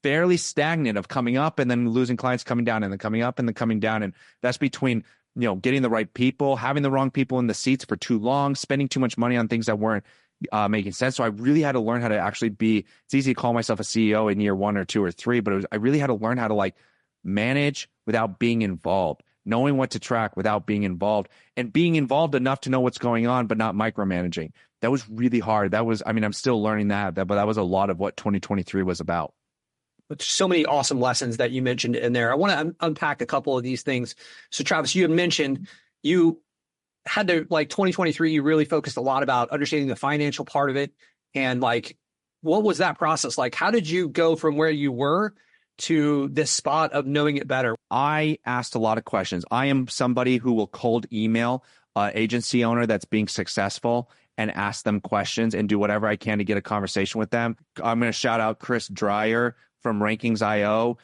[SPEAKER 1] fairly stagnant of coming up and then losing clients, coming down and then coming up and then coming down. And that's between getting the right people, having the wrong people in the seats for too long, spending too much money on things that weren't making sense. So I really had to learn how to actually it's easy to call myself a CEO in year 1 or 2 or 3, but I really had to learn how to like manage without being involved, knowing what to track without being involved, and being involved enough to know what's going on, but not micromanaging. That was really hard. I'm still learning that, but that was a lot of what 2023 was about.
[SPEAKER 2] So many awesome lessons that you mentioned in there. I want to unpack a couple of these things. So Travis, you had mentioned you had to, like 2023, you really focused a lot about understanding the financial part of it. And like, what was that process like? How did you go from where you were to this spot of knowing it better?
[SPEAKER 1] I asked a lot of questions. I am somebody who will cold email an agency owner that's being successful and ask them questions and do whatever I can to get a conversation with them. I'm going to shout out Chris Dreyer from Rankings.io.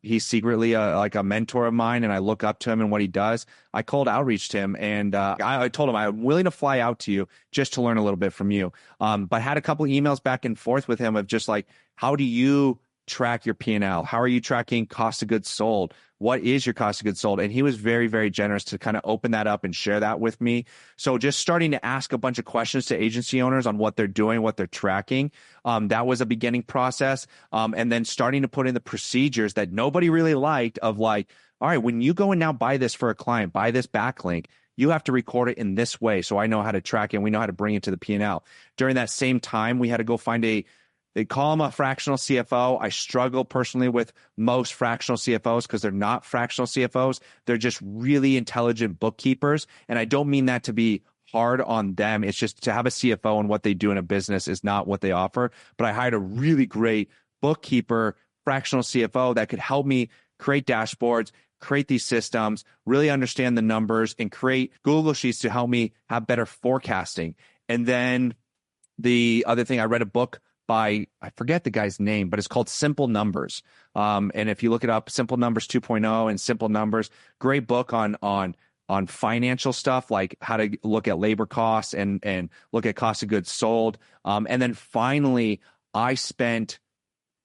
[SPEAKER 1] He's secretly like a mentor of mine, and I look up to him and what he does. I cold outreached him, and I told him I'm willing to fly out to you just to learn a little bit from you. But had a couple of emails back and forth with him of just like, how do you track your P&L? How are you tracking cost of goods sold? What is your cost of goods sold? And he was very, very generous to kind of open that up and share that with me. So just starting to ask a bunch of questions to agency owners on what they're doing, what they're tracking. That was a beginning process. And then starting to put in the procedures that nobody really liked of like, all right, when you go and now buy this for a client, buy this backlink, you have to record it in this way. So I know how to track it and we know how to bring it to the P&L. During that same time, we had to go find they call him a fractional CFO. I struggle personally with most fractional CFOs because they're not fractional CFOs. They're just really intelligent bookkeepers. And I don't mean that to be hard on them. It's just to have a CFO and what they do in a business is not what they offer. But I hired a really great bookkeeper, fractional CFO that could help me create dashboards, create these systems, really understand the numbers, and create Google Sheets to help me have better forecasting. And then the other thing, I read a book by, I forget the guy's name, but it's called Simple Numbers. And if you look it up, Simple Numbers 2.0 and Simple Numbers, great book on financial stuff, like how to look at labor costs and look at cost of goods sold. And then finally, I spent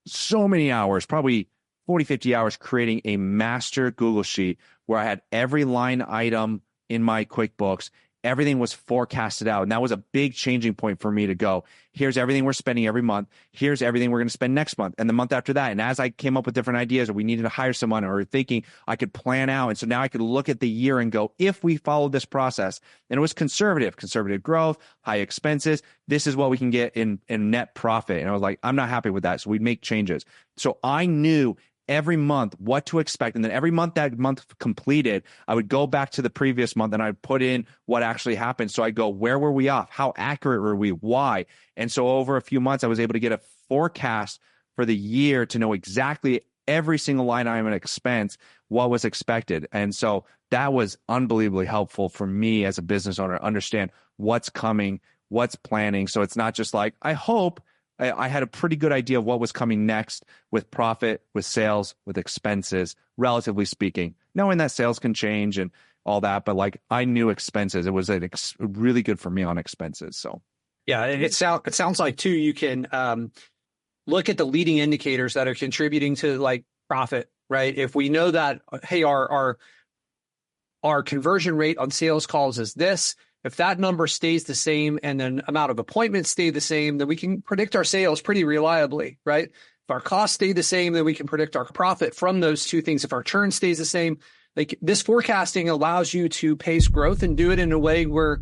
[SPEAKER 1] so many hours, probably 40, 50 hours creating a master Google Sheet where I had every line item in my QuickBooks. Everything was forecasted out. And that was a big changing point for me to go, here's everything we're spending every month. Here's everything we're going to spend next month and the month after that. And as I came up with different ideas or we needed to hire someone or thinking, I could plan out. And so now I could look at the year and go, if we follow this process, and it was conservative growth, high expenses, this is what we can get in net profit. And I was like, I'm not happy with that. So we'd make changes. So I knew every month what to expect. And then every month that month completed, I would go back to the previous month and I'd put in what actually happened. So I go, where were we off? How accurate were we? Why? And so over a few months, I was able to get a forecast for the year to know exactly every single line item and expense, what was expected. And so that was unbelievably helpful for me as a business owner to understand what's coming, what's planning. So it's not just like, I hope. I had a pretty good idea of what was coming next with profit, with sales, with expenses, relatively speaking, knowing that sales can change and all that. But like I knew expenses. It was really good for me on expenses. So
[SPEAKER 2] yeah, it sounds like too, you can look at the leading indicators that are contributing to like profit, right? If we know that, hey, our conversion rate on sales calls is this, if that number stays the same and then amount of appointments stay the same, then we can predict our sales pretty reliably, right? If our costs stay the same, then we can predict our profit from those two things. If our churn stays the same, like this forecasting allows you to pace growth and do it in a way where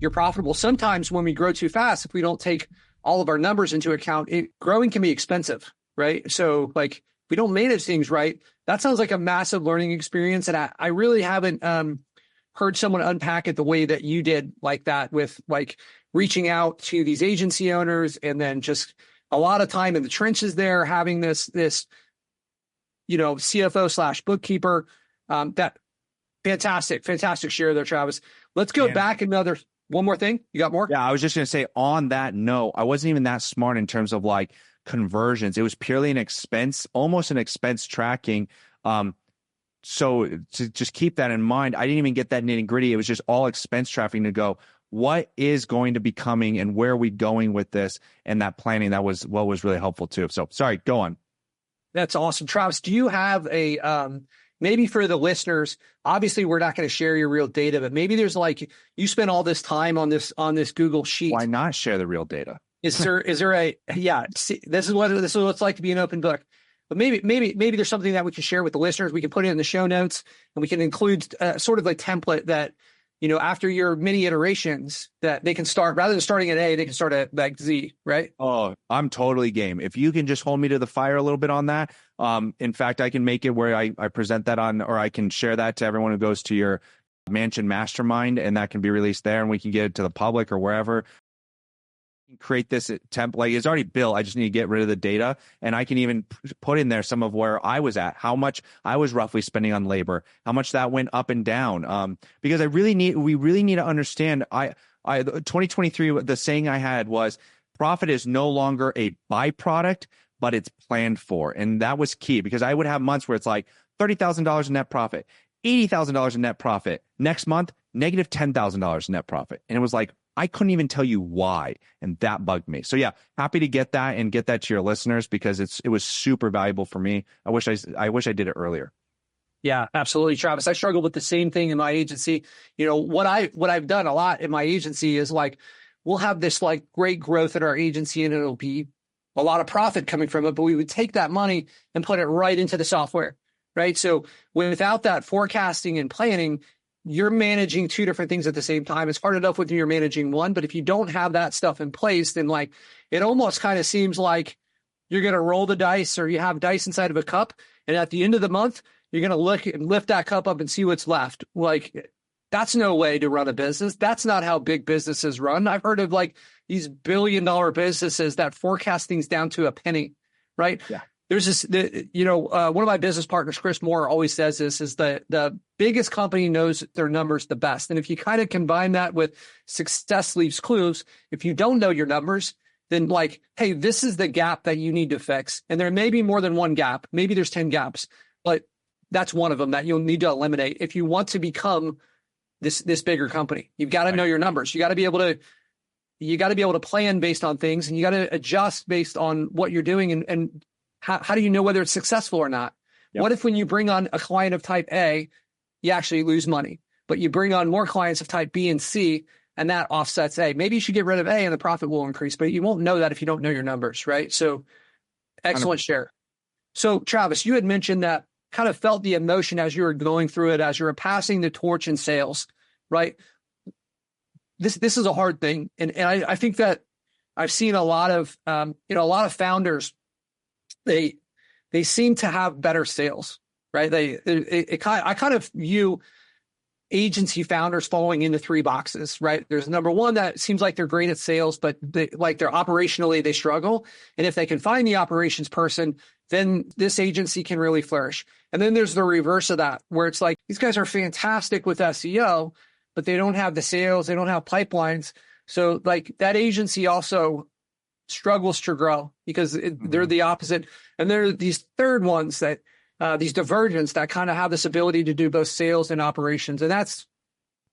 [SPEAKER 2] you're profitable. Sometimes when we grow too fast, if we don't take all of our numbers into account, growing can be expensive, right? So like if we don't manage things right, that sounds like a massive learning experience. And I really haven't heard someone unpack it the way that you did, like that, with like reaching out to these agency owners and then just a lot of time in the trenches there, having this CFO / bookkeeper. That fantastic share there, Travis. Let's go back one more thing. You got more?
[SPEAKER 1] Yeah, I was just going to say on that note, I wasn't even that smart in terms of like conversions. It was purely an expense, almost an expense tracking. So to just keep that in mind, I didn't even get that nitty gritty. It was just all expense tracking to go, what is going to be coming and where are we going with this? And that planning, that was what was really helpful too. So sorry, go on.
[SPEAKER 2] That's awesome. Travis, do you have a, maybe for the listeners, obviously we're not going to share your real data, but maybe there's like, you spent all this time on this Google sheet.
[SPEAKER 1] Why not share the real data?
[SPEAKER 2] Is there this is what it's like to be an open book. But maybe there's something that we can share with the listeners. We can put it in the show notes and we can include sort of a template that, after your many iterations that they can start, rather than starting at A, they can start at like Z, right?
[SPEAKER 1] Oh, I'm totally game. If you can just hold me to the fire a little bit on that. In fact, I can make it where I present that on, or I can share that to everyone who goes to your Mansion Mastermind, and that can be released there and we can get it to the public or wherever. Create this template. It's already built. I just need to get rid of the data, and I can even put in there some of where I was at, how much I was roughly spending on labor, how much that went up and down. Because we really need to understand. 2023, the saying I had was, profit is no longer a byproduct, but it's planned for, and that was key because I would have months where it's like $30,000 in net profit, $80,000 in net profit. Next month, negative $10,000 net profit, and it was like, I couldn't even tell you why, and that bugged me. So yeah, happy to get that and get that to your listeners because it was super valuable for me. I wish I did it earlier.
[SPEAKER 2] Yeah, absolutely, Travis. I struggle with the same thing in my agency. What I've done a lot in my agency is like, we'll have this like great growth in our agency and it'll be a lot of profit coming from it, but we would take that money and put it right into the software, right? So without that forecasting and planning, you're managing two different things at the same time. It's hard enough when you're managing one, but if you don't have that stuff in place, then like it almost kind of seems like you're going to roll the dice, or you have dice inside of a cup. And at the end of the month, you're going to look and lift that cup up and see what's left. Like that's no way to run a business. That's not how big businesses run. I've heard of like these $billion businesses that forecast things down to a penny, right?
[SPEAKER 1] Yeah.
[SPEAKER 2] There's this, one of my business partners, Chris Moore, always says this is the biggest company knows their numbers the best. And if you kind of combine that with success leaves clues, if you don't know your numbers, then like, hey, this is the gap that you need to fix. And there may be more than one gap. Maybe there's 10 gaps, but that's one of them that you'll need to eliminate if you want to become this bigger company. You've got to know your numbers. You got to be able to plan based on things, and you got to adjust based on what you're doing. And how do you know whether it's successful or not? Yep. What if when you bring on a client of type A, you actually lose money, but you bring on more clients of type B and C, and that offsets A? Maybe you should get rid of A and the profit will increase, but you won't know that if you don't know your numbers, right? So excellent share. So Travis, you had mentioned that kind of felt the emotion as you were going through it, as you were passing the torch in sales, right? This is a hard thing. And I think that I've seen a lot of founders, they they seem to have better sales, right? I kind of view agency founders falling into three boxes, right? There's number one that seems like they're great at sales, but they're operationally, they struggle. And if they can find the operations person, then this agency can really flourish. And then there's the reverse of that, where it's like, these guys are fantastic with SEO, but they don't have the sales, they don't have pipelines. So like that agency also struggles to grow because they're the opposite. And there are these third ones that these divergents that kind of have this ability to do both sales and operations. And that's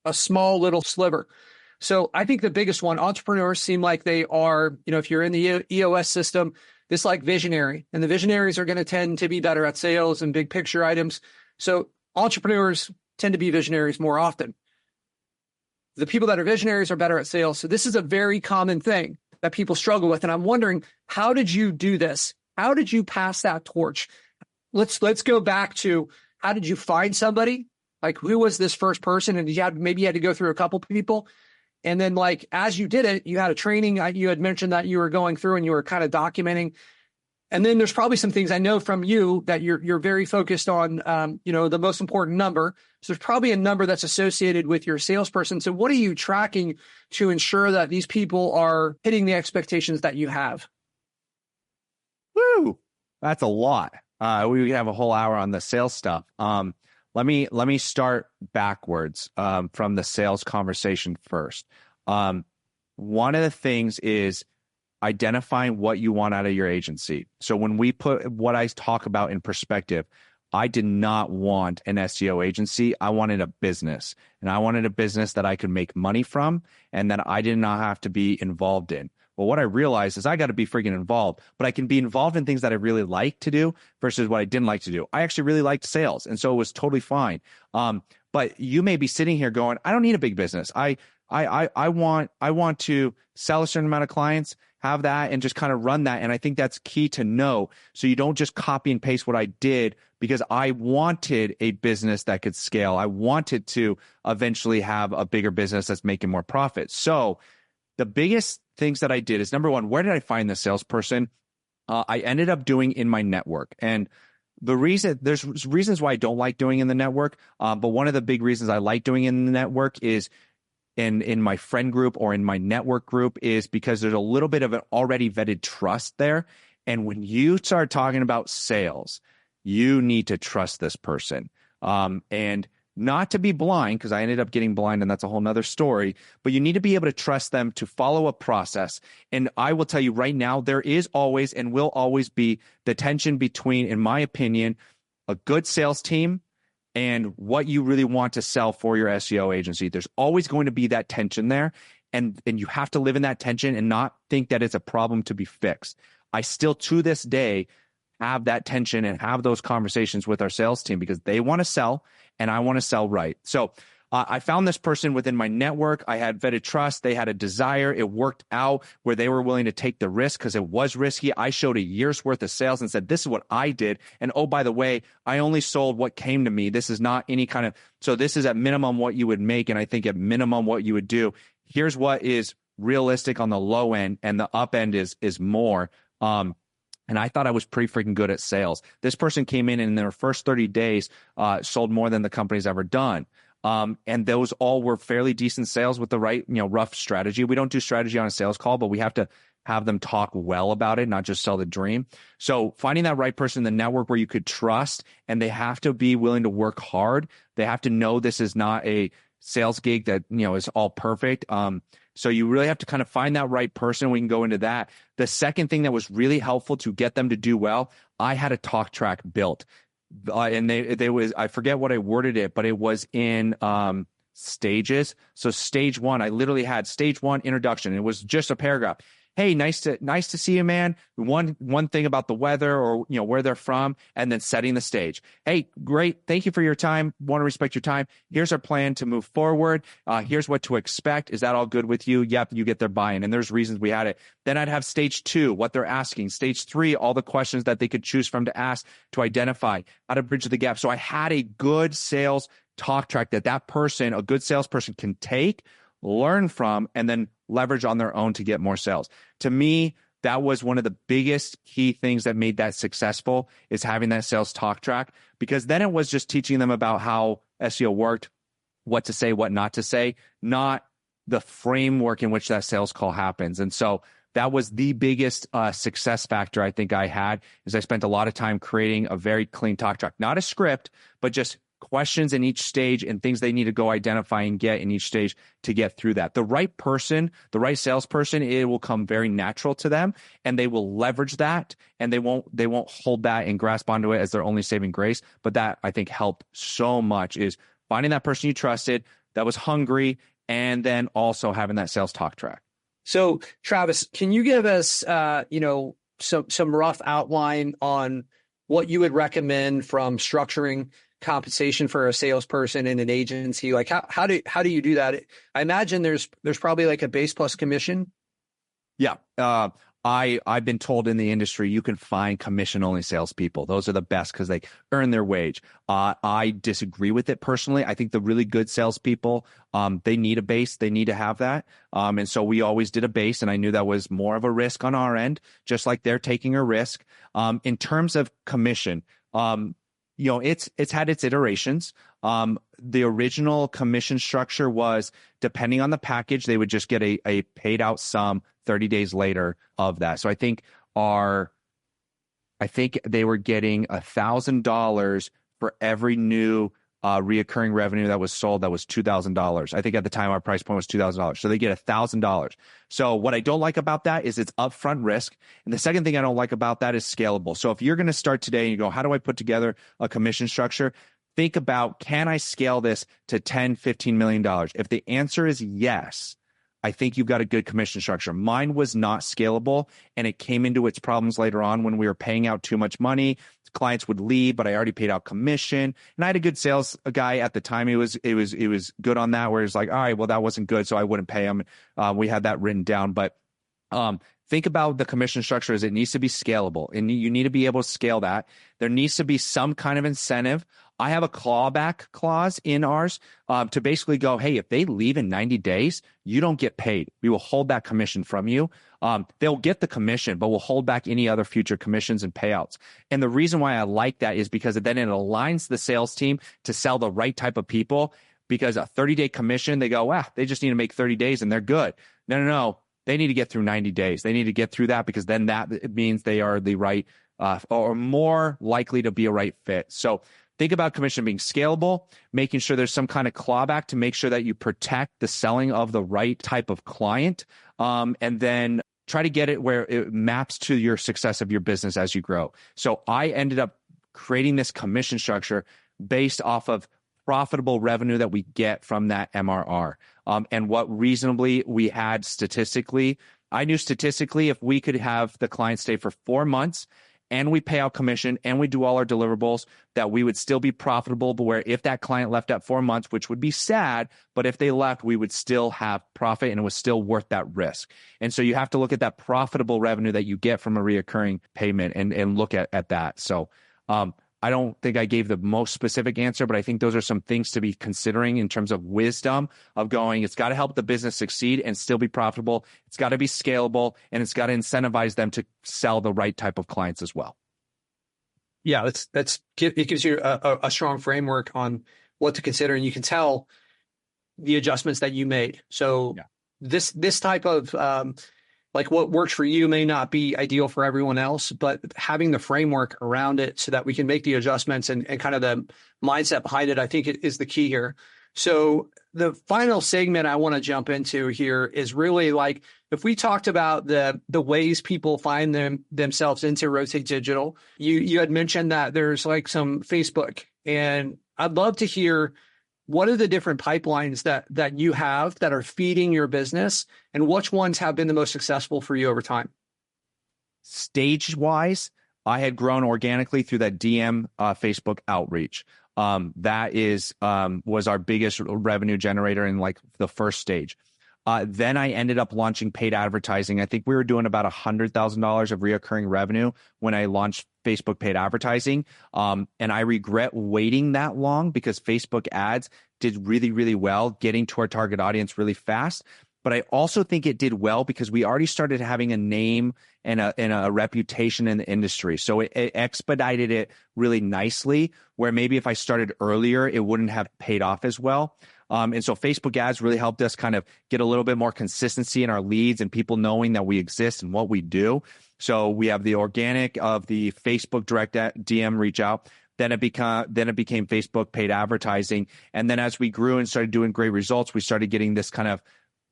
[SPEAKER 2] a small little sliver. So I think the biggest one, entrepreneurs seem like they are, if you're in the EOS system, this like visionary, and the visionaries are going to tend to be better at sales and big picture items. So entrepreneurs tend to be visionaries more often. The people that are visionaries are better at sales. So this is a very common thing that people struggle with. And I'm wondering, how did you do this? How did you pass that torch? Let's go back to, how did you find somebody? Like, who was this first person? And maybe you had to go through a couple people. And then like, as you did it, you had a training. You had mentioned that you were going through and you were kind of documenting. And then there's probably some things I know from you that you're very focused on, the most important number. So there's probably a number that's associated with your salesperson. So what are you tracking to ensure that these people are hitting the expectations that you have?
[SPEAKER 1] Woo, that's a lot. We could have a whole hour on the sales stuff. Let me start backwards from the sales conversation first. One of the things is identifying what you want out of your agency. So when we put what I talk about in perspective, I did not want an SEO agency. I wanted a business, and I wanted a business that I could make money from and that I did not have to be involved in. Well, what I realized is I got to be freaking involved, but I can be involved in things that I really like to do versus what I didn't like to do. I actually really liked sales, and so it was totally fine. But you may be sitting here going, I don't need a big business. I want to sell a certain amount of clients, have that, and just kind of run that. And I think that's key to know. So you don't just copy and paste what I did, because I wanted a business that could scale. I wanted to eventually have a bigger business that's making more profit. So the biggest things that I did is, number one, where did I find the salesperson? I ended up doing in my network. And there's reasons why I don't like doing in the network. But one of the big reasons I like doing in the network is in my friend group or in my network group is because there's a little bit of an already vetted trust there. And when you start talking about sales, you need to trust this person. And not to be blind, because I ended up getting blind and that's a whole nother story, but you need to be able to trust them to follow a process. And I will tell you right now, there is always and will always be the tension between, in my opinion, a good sales team and what you really want to sell for your SEO agency. There's always going to be that tension there. And you have to live in that tension and not think that it's a problem to be fixed. I still, to this day, have that tension and have those conversations with our sales team because they want to sell and I want to sell right. So I found this person within my network. I had vetted trust. They had a desire. It worked out where they were willing to take the risk because it was risky. I showed a year's worth of sales and said, this is what I did. And oh, by the way, I only sold what came to me. This is not any kind of, so this is at minimum what you would make. And I think at minimum what you would do. Here's what is realistic on the low end, and the up end is more. And I thought I was pretty freaking good at sales. This person came in their first 30 days, sold more than the company's ever done. And those all were fairly decent sales with the right, rough strategy. We don't do strategy on a sales call, but we have to have them talk well about it, not just sell the dream. So finding that right person in the network where you could trust, and they have to be willing to work hard. They have to know this is not a sales gig that, is all perfect. So you really have to kind of find that right person. We can go into that. The second thing that was really helpful to get them to do well, I had a talk track built. And they was, I forget what I worded it, but it was in stages. So stage one, I literally had stage one introduction. It was just a paragraph. Hey, nice to see you, man. One thing about the weather, or where they're from, and then setting the stage. Hey, great. Thank you for your time. Want to respect your time. Here's our plan to move forward. Here's what to expect. Is that all good with you? Yep, you get their buy-in. And there's reasons we had it. Then I'd have stage two, what they're asking. Stage three, all the questions that they could choose from to ask to identify how to bridge the gap. So I had a good sales talk track that person, a good salesperson, can take, learn from, and then leverage on their own to get more sales. To me, that was one of the biggest key things that made that successful, is having that sales talk track, because then it was just teaching them about how SEO worked, what to say, what not to say, not the framework in which that sales call happens. And so that was the biggest success factor I think I had, is I spent a lot of time creating a very clean talk track, not a script, but just questions in each stage and things they need to go identify and get in each stage to get through that. The right person, the right salesperson, it will come very natural to them, and they will leverage that, and they won't hold that and grasp onto it as their only saving grace. But that, I think, helped so much, is finding that person you trusted that was hungry, and then also having that sales talk track.
[SPEAKER 2] So, Travis, can you give us, some rough outline on what you would recommend from structuring compensation for a salesperson in an agency? Like, how do you do that? I imagine there's probably like a base plus commission.
[SPEAKER 1] Yeah. I've been told in the industry you can find commission only salespeople. Those are the best because they earn their wage. I disagree with it personally. I think the really good salespeople, they need a base. They need to have that. And so we always did a base, and I knew that was more of a risk on our end, just like they're taking a risk. In terms of commission, it's had its iterations. The original commission structure was, depending on the package, they would just get a paid out sum 30 days later of that. So I think they were getting $1,000 for every new reoccurring revenue that was sold. That was $2,000. I think at the time our price point was $2,000. So they get $1,000. So what I don't like about that is it's upfront risk. And the second thing I don't like about that is scalable. So if you're going to start today and you go, how do I put together a commission structure? Think about, can I scale this to $10, $15 million? If the answer is yes, I think you've got a good commission structure. Mine was not scalable, and it came into its problems later on when we were paying out too much money. Clients would leave, but I already paid out commission. And I had a good sales guy at the time. It was good on that, where it's like, all right, well, that wasn't good, so I wouldn't pay him. We had that written down. But think about the commission structure as it needs to be scalable, and you need to be able to scale that. There needs to be some kind of incentive. I have a clawback clause in ours to basically go, hey, if they leave in 90 days, you don't get paid. We will hold that commission from you. They'll get the commission, but we'll hold back any other future commissions and payouts. And the reason why I like that is because then it aligns the sales team to sell the right type of people, because a 30-day commission, they go, they just need to make 30 days and they're good. No. They need to get through 90 days. They need to get through that, because then that means they are the right or more likely to be a right fit. So think about commission being scalable, making sure there's some kind of clawback to make sure that you protect the selling of the right type of client, and then try to get it where it maps to your success of your business as you grow. So I ended up creating this commission structure based off of profitable revenue that we get from that MRR, and what reasonably we had statistically. I knew statistically if we could have the client stay for 4 months, and we pay out commission, and we do all our deliverables, that we would still be profitable. But where if that client left at 4 months, which would be sad, but if they left, we would still have profit, and it was still worth that risk. And so you have to look at that profitable revenue that you get from a reoccurring payment and look at that. So I don't think I gave the most specific answer, but I think those are some things to be considering in terms of wisdom of going, it's got to help the business succeed and still be profitable. It's got to be scalable, and it's got to incentivize them to sell the right type of clients as well.
[SPEAKER 2] Yeah, it gives you a strong framework on what to consider, and you can tell the adjustments that you made. So this type of like what works for you may not be ideal for everyone else, but having the framework around it so that we can make the adjustments and kind of the mindset behind it, I think it is the key here. So the final segment I want to jump into here is really like, if we talked about the ways people find themselves into Rotate Digital, you had mentioned that there's like some Facebook, and I'd love to hear, what are the different pipelines that you have that are feeding your business, and which ones have been the most successful for you over time?
[SPEAKER 1] Stage-wise, I had grown organically through that DM Facebook outreach. That was our biggest revenue generator in like the first stage. Then I ended up launching paid advertising. I think we were doing about $100,000 of reoccurring revenue when I launched Facebook paid advertising. And I regret waiting that long, because Facebook ads did really, really well, getting to our target audience really fast. but I also think it did well because we already started having a name and a reputation in the industry. So it expedited it really nicely, where maybe if I started earlier, it wouldn't have paid off as well. And so Facebook ads really helped us kind of get a little bit more consistency in our leads and people knowing that we exist and what we do. So we have the organic of the Facebook direct DM reach out. Then it became Facebook paid advertising. And then as we grew and started doing great results, we started getting this kind of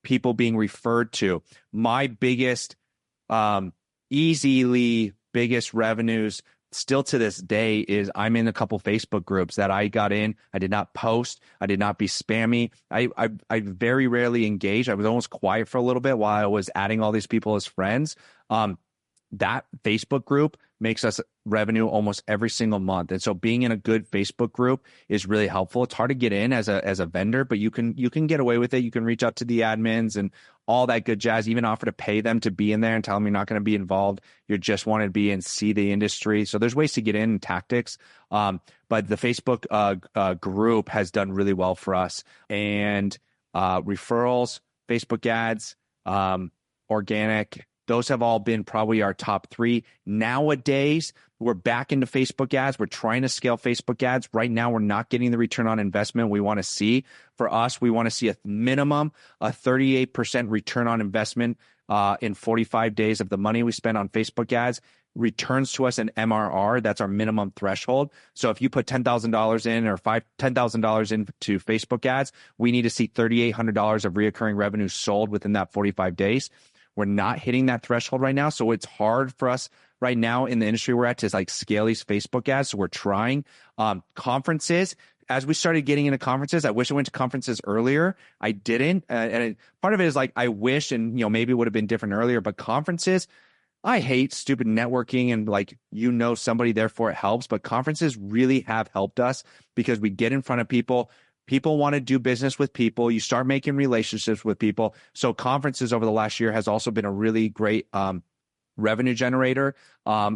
[SPEAKER 1] people being referred to. My biggest, easily biggest revenues still to this day is I'm in a couple Facebook groups that I got in. I did not post. I did not be spammy. I very rarely engaged. I was almost quiet for a little bit while I was adding all these people as friends. That Facebook group makes us revenue almost every single month. And so being in a good Facebook group is really helpful. It's hard to get in as a vendor, but you can get away with it. You can reach out to the admins and all that good jazz, even offer to pay them to be in there and tell them you're not going to be involved. You just want to be and see the industry. So there's ways to get in, tactics. But the Facebook group has done really well for us. And referrals, Facebook ads, organic, those have all been probably our top three. Nowadays, we're back into Facebook ads. We're trying to scale Facebook ads. Right now, we're not getting the return on investment we want to see. For us, we want to see a minimum, a 38% return on investment in 45 days of the money we spend on Facebook ads returns to us an MRR. That's our minimum threshold. So if you put $10,000 in or $10,000 into Facebook ads, we need to see $3,800 of reoccurring revenue sold within that 45 days. We're not hitting that threshold right now. So it's hard for us right now in the industry we're at to like scale these Facebook ads. So we're trying conferences. As we started getting into conferences, I wish I went to conferences earlier. I didn't. Part of it is like, I wish, and maybe it would have been different earlier, but conferences, I hate stupid networking and like, somebody, therefore it helps. But conferences really have helped us because we get in front of people. People want to do business with people. You start making relationships with people. So conferences over the last year has also been a really great revenue generator,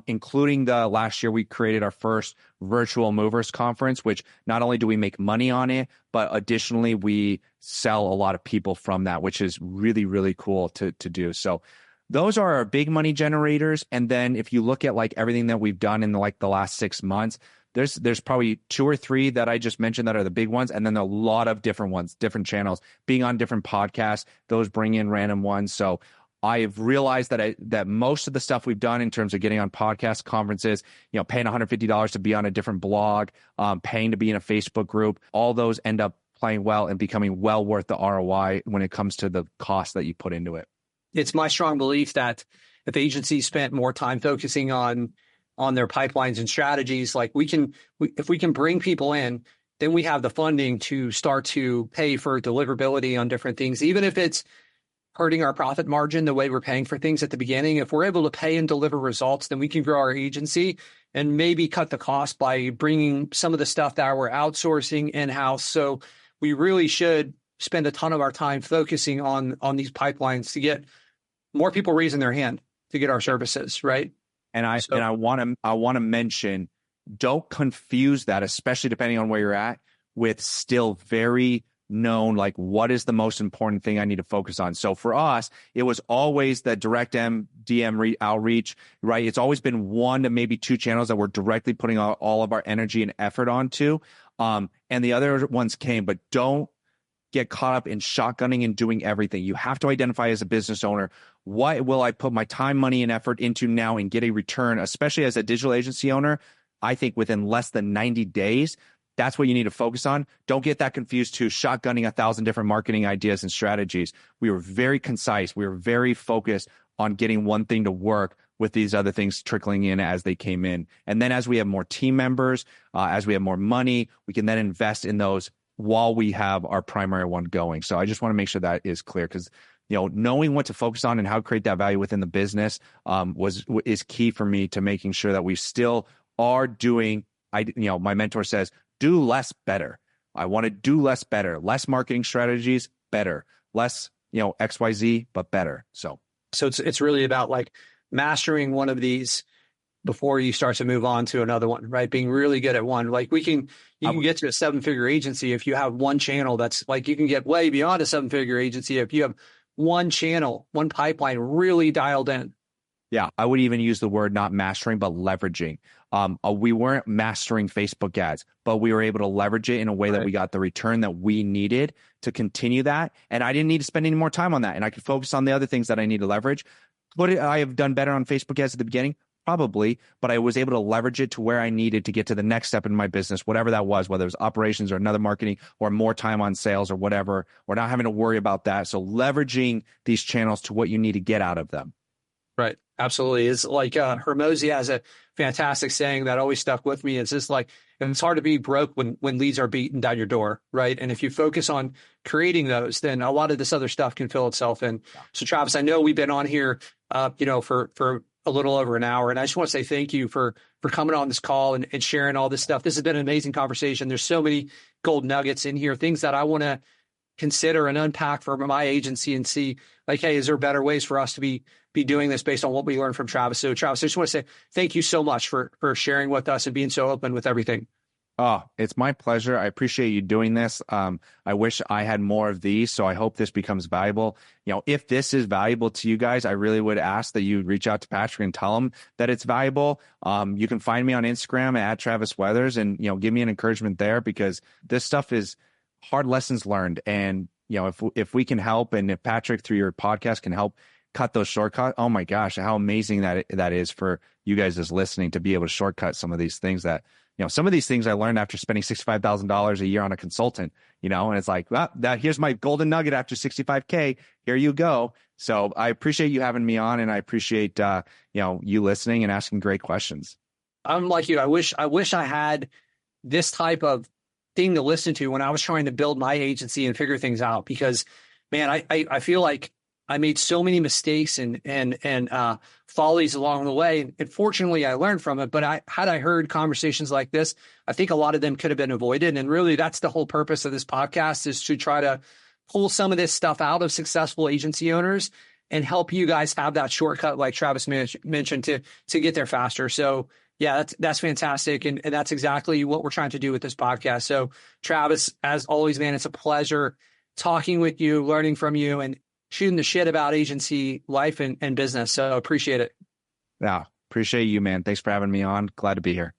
[SPEAKER 1] including the last year we created our first virtual movers conference, which not only do we make money on it, but additionally we sell a lot of people from that, which is really, really cool to do. So those are our big money generators. And then if you look at like everything that we've done in the last 6 months, there's probably 2 or 3 that I just mentioned that are the big ones. And then a lot of different ones, different channels, being on different podcasts, those bring in random ones. So I've realized that most of the stuff we've done in terms of getting on podcast conferences, paying $150 to be on a different blog, paying to be in a Facebook group, all those end up playing well and becoming well worth the ROI when it comes to the cost that you put into it.
[SPEAKER 2] It's my strong belief that if agencies spent more time focusing on their pipelines and strategies, like if we can bring people in, then we have the funding to start to pay for deliverability on different things, even if it's hurting our profit margin the way we're paying for things at the beginning. If we're able to pay and deliver results, then we can grow our agency and maybe cut the cost by bringing some of the stuff that we're outsourcing in-house. So we really should spend a ton of our time focusing on these pipelines to get more people raising their hand to get our services, right?
[SPEAKER 1] And I want to mention, don't confuse that, especially depending on where you're at, with still very known, like, what is the most important thing I need to focus on? So for us, it was always the direct DM outreach, right? It's always been 1 to maybe 2 channels that we're directly putting all of our energy and effort onto. And the other ones came, but don't get caught up in shotgunning and doing everything. You have to identify as a business owner, what will I put my time, money, and effort into now and get a return, especially as a digital agency owner? I think within less than 90 days, that's what you need to focus on. Don't get that confused to shotgunning 1,000 different marketing ideas and strategies. We were very concise. We were very focused on getting one thing to work with these other things trickling in as they came in. And then as we have more team members, as we have more money, we can then invest in those while we have our primary one going. So I just want to make sure that is clear, because knowing what to focus on and how to create that value within the business is key for me to making sure that we still are doing. My mentor says, do less better. I want to do less better, less marketing strategies, better, less XYZ, but better. So
[SPEAKER 2] it's really about like mastering one of these before you start to move on to another one, right? Being really good at one. Like you can get to a 7-figure agency if you have one channel that's like, you can get way beyond a 7-figure agency if you have one channel, one pipeline really dialed in.
[SPEAKER 1] Yeah, I would even use the word not mastering, but leveraging. We weren't mastering Facebook ads, but we were able to leverage it in a way that we got the return that we needed to continue that. And I didn't need to spend any more time on that. And I could focus on the other things that I need to leverage. Would I have done better on Facebook ads at the beginning? Probably, but I was able to leverage it to where I needed to get to the next step in my business, whatever that was, whether it was operations or another marketing or more time on sales or whatever, or not having to worry about that. So leveraging these channels to what you need to get out of them.
[SPEAKER 2] Right. Absolutely. It's like Hormozi has a fantastic saying that always stuck with me. It's just like, and it's hard to be broke when leads are beaten down your door. Right. And if you focus on creating those, then a lot of this other stuff can fill itself in. So Travis, I know we've been on here, for a little over an hour. And I just want to say thank you for coming on this call and sharing all this stuff. This has been an amazing conversation. There's so many gold nuggets in here, things that I want to consider and unpack for my agency and see like, hey, is there better ways for us to be doing this based on what we learned from Travis? So Travis, I just want to say thank you so much for sharing with us and being so open with everything.
[SPEAKER 1] Oh, it's my pleasure. I appreciate you doing this. I wish I had more of these, so I hope this becomes valuable. If this is valuable to you guys, I really would ask that you reach out to Patrick and tell him that it's valuable. You can find me on Instagram at Travis Weathers and, give me an encouragement there, because this stuff is hard lessons learned. And, if we can help, and if Patrick through your podcast can help cut those shortcuts, oh my gosh, how amazing that is for you guys as listening to be able to shortcut some of these things that, some of these things I learned after spending $65,000 a year on a consultant, and it's like, well, here's my golden nugget after 65K. Here you go. So I appreciate you having me on, and I appreciate, you listening and asking great questions.
[SPEAKER 2] I'm like you. I wish I had this type of thing to listen to when I was trying to build my agency and figure things out, because man, I feel like I made so many mistakes and follies along the way. And fortunately, I learned from it. But had I heard conversations like this, I think a lot of them could have been avoided. And really, that's the whole purpose of this podcast, is to try to pull some of this stuff out of successful agency owners and help you guys have that shortcut, like Travis mentioned, to get there faster. So yeah, that's fantastic. And that's exactly what we're trying to do with this podcast. So Travis, as always, man, it's a pleasure talking with you, learning from you, and shooting the shit about agency life and business. So appreciate it.
[SPEAKER 1] Yeah. Appreciate you, man. Thanks for having me on. Glad to be here.